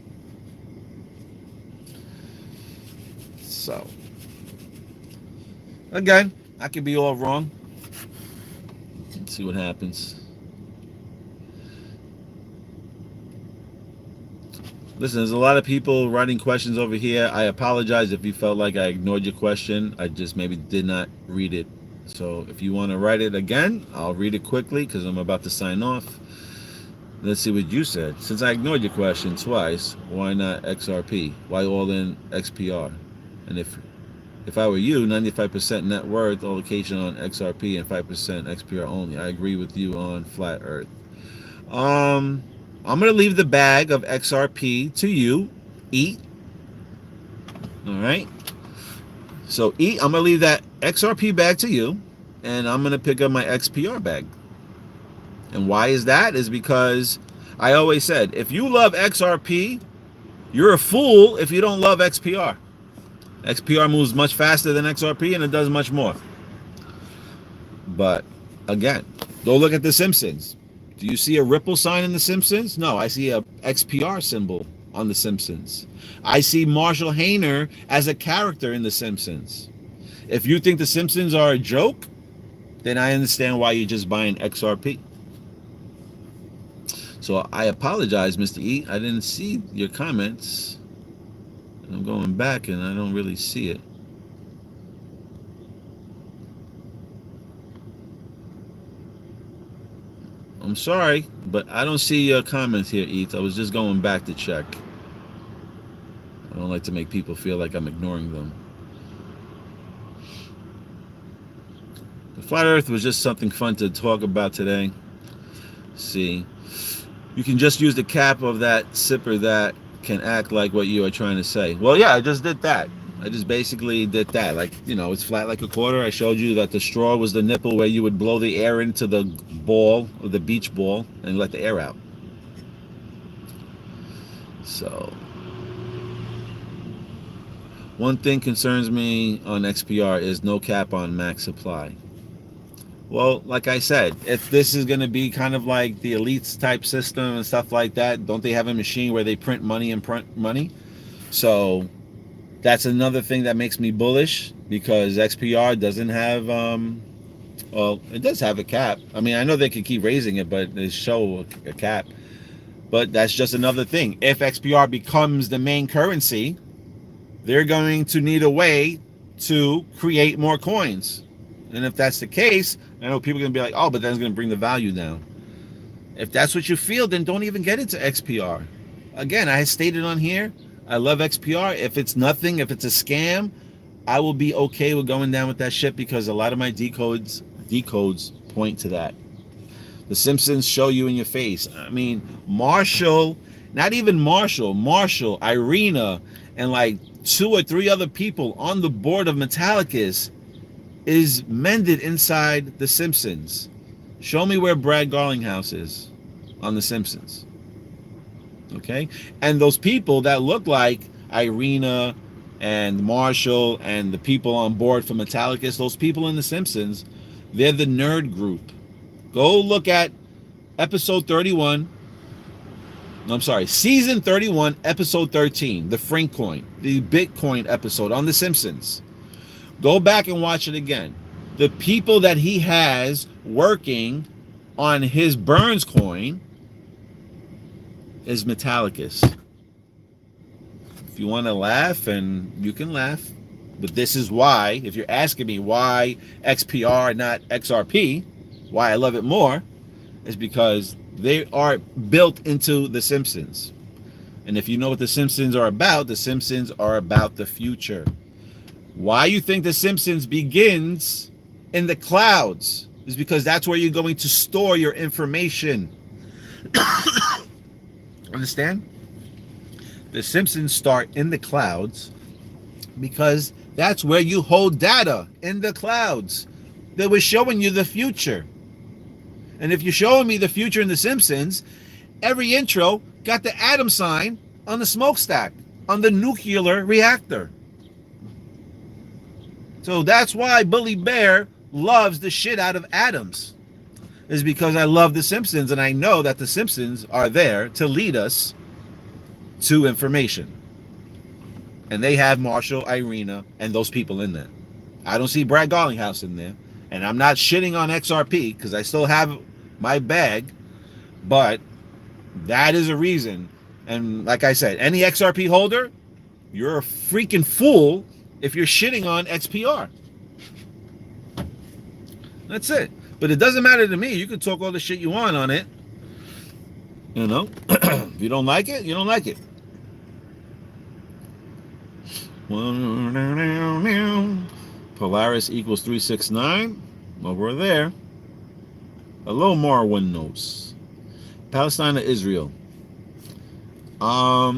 So, again, I could be all wrong. Let's see what happens. Listen, there's a lot of people writing questions over here. I apologize if you felt like I ignored your question. I just maybe did not read it. So if you want to write it again, I'll read it quickly because I'm about to sign off. Let's see what you said. Since I ignored your question twice, why not XRP? Why all in XPR? And if I were you, 95% net worth allocation on XRP and 5% XPR only. I agree with you on flat earth. I'm going to leave the bag of XRP to you. Eat. All right. So eat. I'm going to leave that XRP bag to you. And I'm going to pick up my XPR bag. And why is that? Is because I always said, if you love XRP, you're a fool if you don't love XPR. XPR moves much faster than XRP and it does much more. But again, go look at The Simpsons. Do you see a ripple sign in The Simpsons? No, I see a XPR symbol on The Simpsons. I see Marshall Hayner as a character in The Simpsons. If you think The Simpsons are a joke, then I understand why you're just buying XRP. So I apologize, Mr. E. I didn't see your comments. I'm going back and I don't really see it. I'm sorry, but I don't see your comments here, Eats. I was just going back to check. I don't like to make people feel like I'm ignoring them. The flat earth was just something fun to talk about today. See, you can just use the cap of that sipper that can act like what you are trying to say. Well, yeah, I just did that. I just basically did that. Like, you know, it's flat like a quarter. I showed you that the straw was the nipple where you would blow the air into the ball, or the beach ball, and let the air out. So, one thing concerns me on XPR is no cap on max supply. Well, like I said, if this is going to be kind of like the elites type system and stuff like that, don't they have a machine where they print money and print money? So that's another thing that makes me bullish, because XPR doesn't have, well, it does have a cap. I mean, I know they could keep raising it, but they show a cap. But that's just another thing. If XPR becomes the main currency, they're going to need a way to create more coins. And if that's the case, I know people are going to be like, oh, but that's going to bring the value down. If that's what you feel, then don't even get into XPR. Again, I stated on here, I love XPR. If it's nothing, if it's a scam, I will be okay with going down with that shit, because a lot of my decodes point to that. The Simpsons show you in your face. I mean, Marshall, not even Marshall, Irina, and like 2 or 3 other people on the board of Metallicus is mended inside The Simpsons. Show me where Brad Garlinghouse is on The Simpsons. Okay? And those people that look like Irina and Marshall and the people on board for Metallicus, those people in The Simpsons, they're the nerd group. Go look at episode 31. I'm sorry, season 31, episode 13, the Frank coin. the Bitcoin episode on The Simpsons. Go back and watch it again. The people that he has working on his Burns coin is Metallicus. If you want to laugh, and you can laugh, but this is why, if you're asking me why XPR, not XRP, why I love it more, is because they are built into The Simpsons. And if you know what The Simpsons are about the future. Why you think The Simpsons begins in the clouds is because that's where you're going to store your information. Understand? The Simpsons start in the clouds because that's where you hold data, in the clouds. They were showing you the future. And if you're showing me the future in The Simpsons, every intro got the atom sign on the smokestack, on the nuclear reactor. So that's why Bully Bear loves the shit out of atoms. Is because I love The Simpsons, and I know that The Simpsons are there to lead us to information. And they have Marshall, Irina, and those people in there. I don't see Brad Garlinghouse in there. And I'm not shitting on XRP because I still have my bag. But that is a reason. And like I said, any XRP holder, you're a freaking fool if you're shitting on XPR. That's it. But it doesn't matter to me. You can talk all the shit you want on it. You know? If you don't like it, you don't like it. Polaris equals 369. Over there. Hello, Marwinnos. Palestine or Israel? Not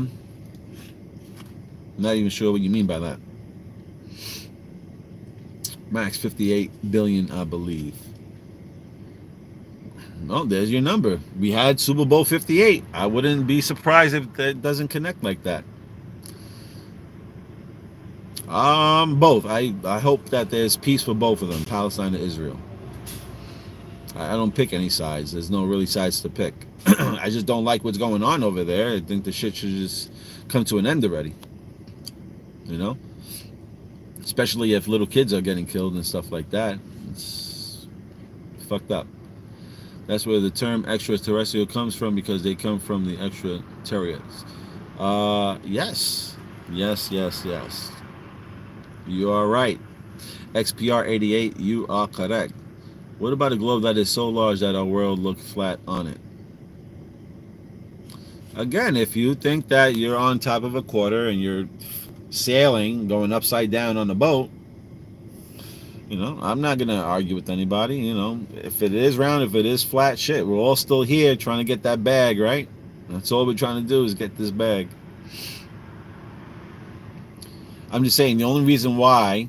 even sure what you mean by that. Max 58 billion, I believe. No, there's your number. We had Super Bowl 58. I wouldn't be surprised if that doesn't connect like that. Both. I hope that there's peace for both of them, Palestine and Israel. I don't pick any sides. There's no really sides to pick. I just don't like what's going on over there. I think the shit should just come to an end already. You know? Especially if little kids are getting killed and stuff like that. It's fucked up. That's where the term extraterrestrial comes from, because they come from the extraterrestrials. Yes. Yes. You are right. XPR 88, you are correct. What about a globe that is so large that our world looks flat on it? Again, if you think that you're on top of a quarter and you're sailing, going upside down on the boat, you know, I'm not going to argue with anybody. You know, if it is round, if it is flat, shit, we're all still here trying to get that bag, right? That's all we're trying to do is get this bag. I'm just saying the only reason why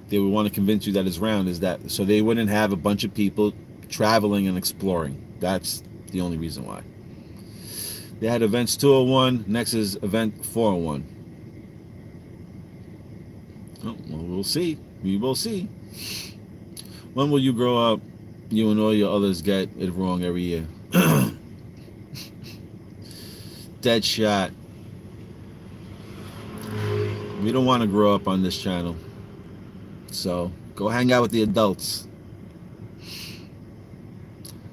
they would want to convince you that it's round is that so they wouldn't have a bunch of people traveling and exploring. That's the only reason why. They had events 201, next is event 401. Oh, well, we'll see. We will see. When will you grow up? You and all your others get it wrong every year. Dead shot. We don't want to grow up on this channel. So go hang out with the adults.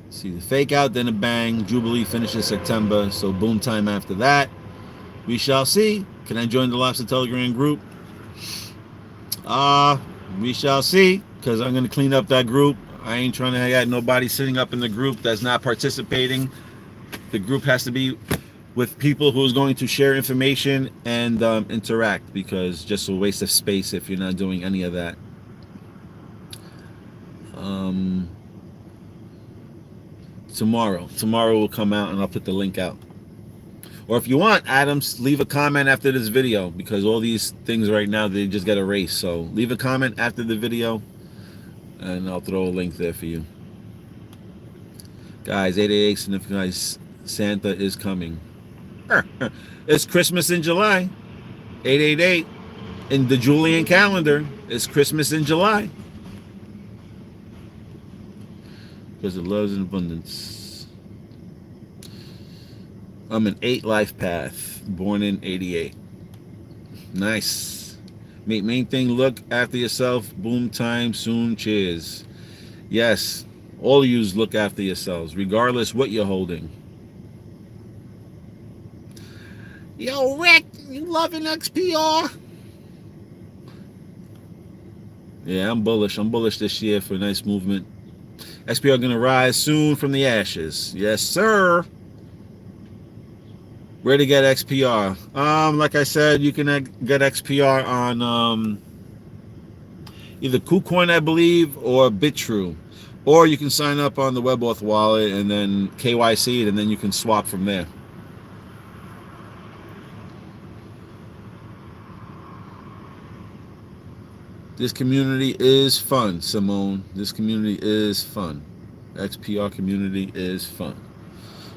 See the fake out, then a bang. Jubilee finishes September, so boom time after that. We shall see. Can I join the Lobster Telegram group? We shall see, because I'm going to clean up that group. I ain't trying to have nobody sitting up in the group that's not participating. The group has to be with people who's going to share information and interact, because just a waste of space if you're not doing any of that. Tomorrow will come out and I'll put the link out. Or if you want, Adams, leave a comment after this video, because all these things right now, they just get erased. So leave a comment after the video and I'll throw a link there for you. Guys, 888 signifies Santa is coming. It's Christmas in July. 888 in the Julian calendar. It's Christmas in July. Because it loves in abundance. I'm an 8 life path, born in 88. Nice. Main thing, look after yourself. Boom time soon. Cheers. Yes, all of yous look after yourselves, regardless what you're holding. Yo, Rick, you loving XPR? Yeah, I'm bullish. I'm bullish this year for a nice movement. XPR gonna rise soon from the ashes. Yes, sir. Where to get XPR? Like I said, you can get XPR on either KuCoin, I believe, or BitTrue. Or you can sign up on the WebAuth wallet and then KYC it, and then you can swap from there. This community is fun, Simone. This community is fun. XPR community is fun.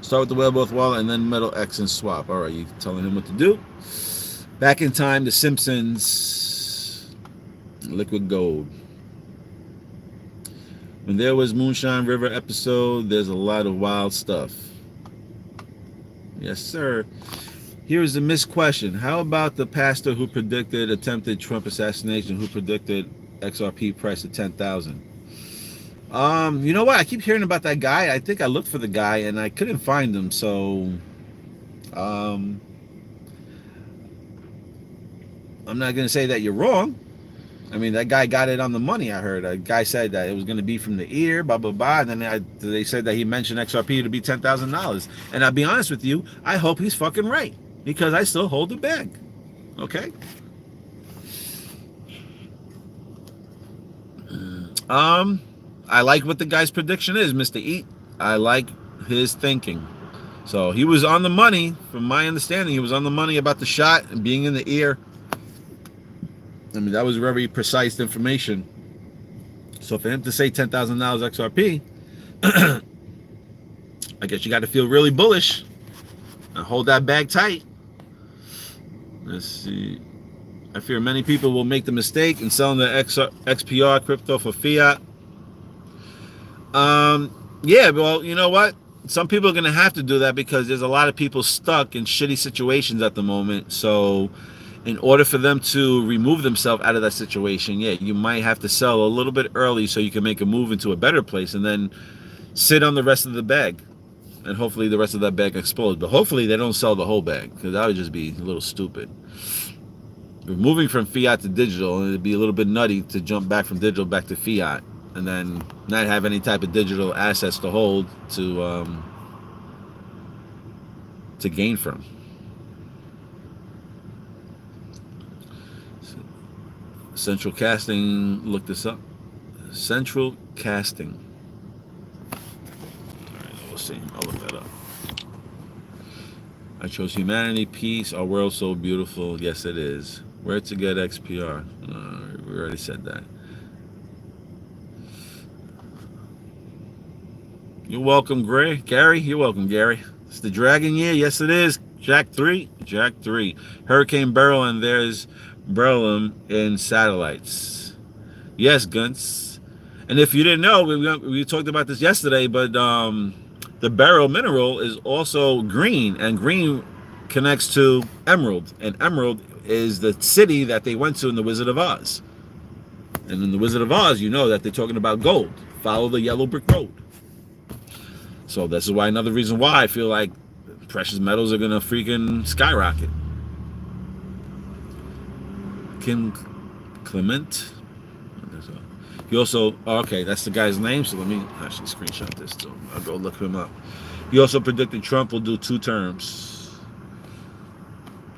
Start with the WebAuth wallet and then Metal X and swap. All right, you telling him what to do. Back in time, The Simpsons. Liquid gold. When there was Moonshine River episode, there's a lot of wild stuff. Yes, sir. Here's the missed question. How about the pastor who predicted attempted Trump assassination, who predicted XRP price at 10,000? You know what? I keep hearing about that guy. I think I looked for the guy and I couldn't find him. So, I'm not going to say that you're wrong. I mean, that guy got it on the money, I heard. A guy said that it was going to be from the ear, blah, blah, blah. And then they said that he mentioned XRP to be $10,000. And I'll be honest with you, I hope he's fucking right. Because I still hold the bag. Okay? I like what the guy's prediction is, Mr. Eat. I like his thinking. So he was on the money, from my understanding. He was on the money about the shot and being in the ear. I mean, that was very precise information. So for him to say $10,000 XRP, I guess you got to feel really bullish and hold that bag tight. Let's see. I fear many people will make the mistake in selling the XPR crypto for fiat. Yeah, well, you know what? Some people are going to have to do that because there's a lot of people stuck in shitty situations at the moment. So in order for them to remove themselves out of that situation, yeah, you might have to sell a little bit early so you can make a move into a better place and then sit on the rest of the bag. And hopefully the rest of that bag explodes. But hopefully they don't sell the whole bag, because that would just be a little stupid. We're moving from fiat to digital, and it'd be a little bit nutty to jump back from digital back to fiat and then not have any type of digital assets to hold to gain from. Central casting, look this up. Central casting. We'll see. I'll look that up. I chose humanity, peace, our world so beautiful. Yes, it is. Where to get XPR? We already said that. You're welcome, Gary. You're welcome, Gary. It's the dragon year. Yes, it is. Jack 3. Hurricane Beryl, and there's beryllium in satellites. Yes, Gunts. And if you didn't know, we talked about this yesterday, but the beryl mineral is also green, and green connects to emerald, and emerald is the city that they went to in the Wizard of Oz. And in the Wizard of Oz, you know that they're talking about gold. Follow the yellow brick road. So this is why, another reason why I feel like precious metals are gonna freaking skyrocket. Kim Clement. He also, okay, that's the guy's name, so let me actually screenshot this too. I'll go look him up. He also predicted Trump will do 2 terms.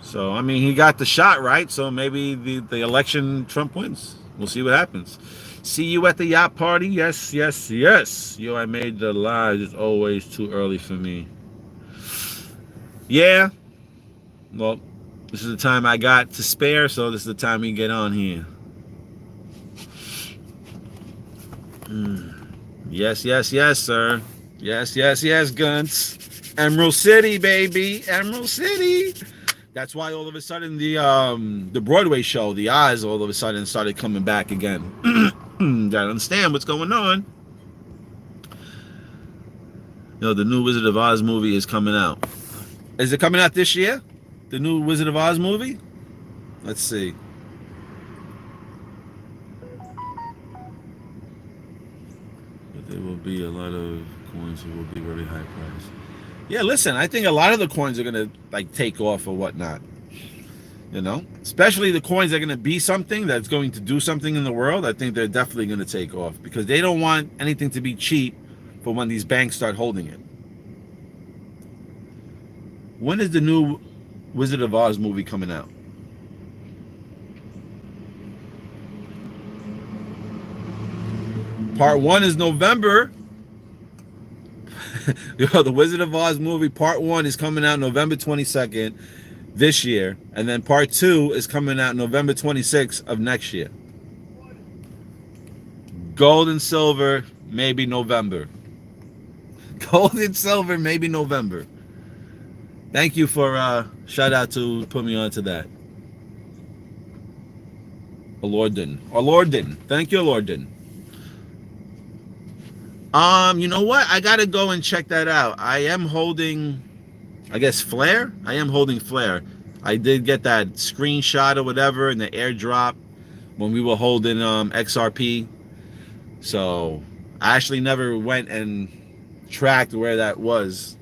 So, I mean, he got the shot right, so maybe the election, Trump wins. We'll see what happens. See you at the yacht party? Yes. Yo, I made the live. It's always too early for me. Yeah. Well, this is the time I got to spare, so this is the time we get on here. Yes, sir. Yes, Guns. Emerald City, baby. Emerald City. That's why all of a sudden the Broadway show, the Oz, all of a sudden started coming back again. Gotta understand what's going on. You know, the new Wizard of Oz movie is coming out. Is it coming out this year? The new Wizard of Oz movie? Let's see. But there will be a lot of coins that will be very high priced. Yeah, listen, I think a lot of the coins are gonna like take off or whatnot. You know, especially the coins that are gonna be something that's going to do something in the world. I think they're definitely gonna take off because they don't want anything to be cheap for when these banks start holding it. When is the new Wizard of Oz movie coming out? Part 1 is November. The Wizard of Oz movie Part 1 is coming out November 22nd this year, and then Part 2 is coming out November 26th of next year. Gold and silver, maybe November. Gold and silver, maybe November. Thank you for shout out to put me on to that. Lord didn't. Thank you, Lord didn't. You know what? I gotta go and check that out. I am holding, I guess, Flare. I am holding Flare. I did get that screenshot or whatever in the airdrop when we were holding XRP. So I actually never went and tracked where that was.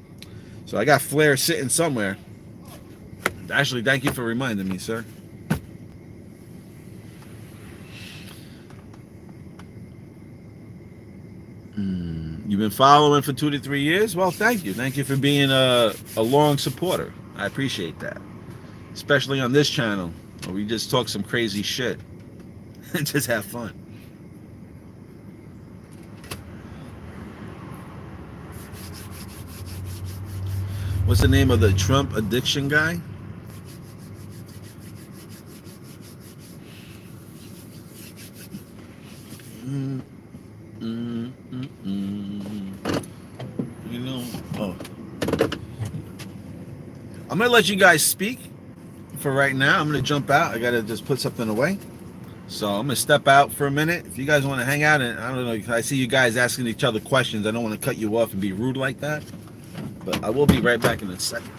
So I got Flare sitting somewhere. Actually, thank you for reminding me, sir. You've been following for 2 to 3 years? Well, thank you. Thank you for being a long supporter. I appreciate that. Especially on this channel, where we just talk some crazy shit and just have fun. What's the name of the Trump addiction guy? You know, I'm gonna let you guys speak for right now. I'm gonna jump out. I gotta just put something away. So I'm gonna step out for a minute. If you guys want to hang out, and I don't know, I see you guys asking each other questions. I don't want to cut you off and be rude like that. But I will be right back in a second.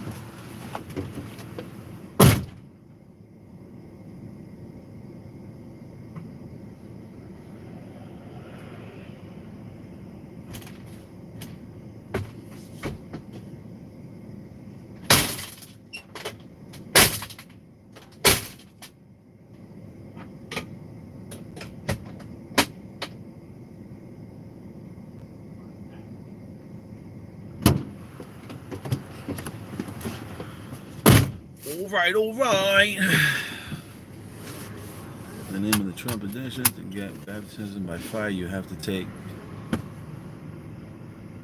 All right. The name of the Trump edition: to get baptism by fire, you have to take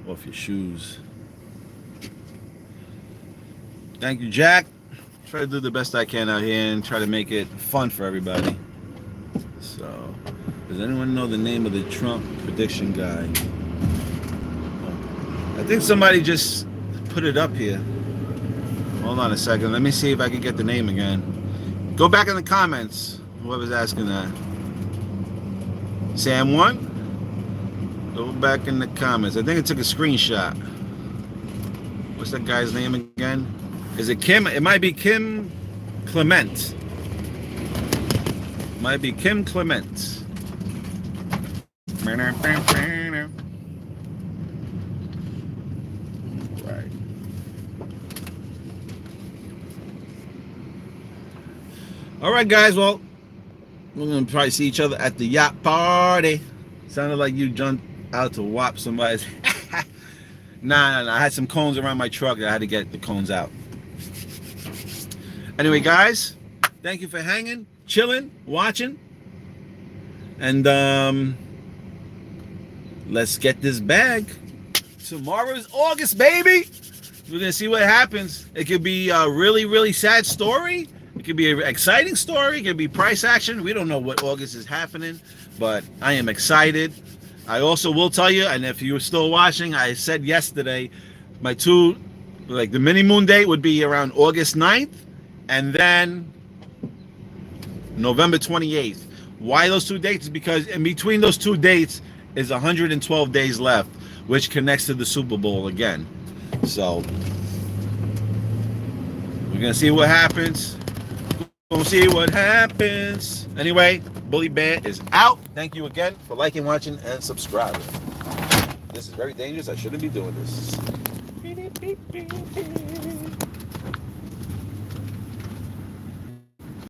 off your shoes. Thank you, Jack. Try to do the best I can out here and try to make it fun for everybody. So, does anyone know the name of the Trump prediction guy? I think somebody just put it up here. Hold on a second. Let me see if I can get the name again. Go back in the comments. Whoever's asking that. Sam 1? Go back in the comments. I think I took a screenshot. What's that guy's name again? Is it Kim? It might be Kim Clement. Might be Kim Clement. All right, guys. Well, we're gonna probably see each other at the yacht party. Sounded like you jumped out to whop somebody's. Nah. I had some cones around my truck. I had to get the cones out. Anyway, guys, thank you for hanging, chilling, watching, and let's get this bag. Tomorrow's August, baby. We're gonna see what happens. It could be a really, really sad story. It could be an exciting story. It could be price action. We don't know what August is happening, but I am excited. I also will tell you, and if you're still watching, I said yesterday, the mini moon date would be around August 9th, and then November 28th. Why those two dates? Is because in between those two dates is 112 days left, which connects to the Super Bowl again. So we're gonna see what happens. We'll see what happens. Anyway, Bully Bear is out. Thank you again for liking, watching, and subscribing. This is very dangerous. I shouldn't be doing this.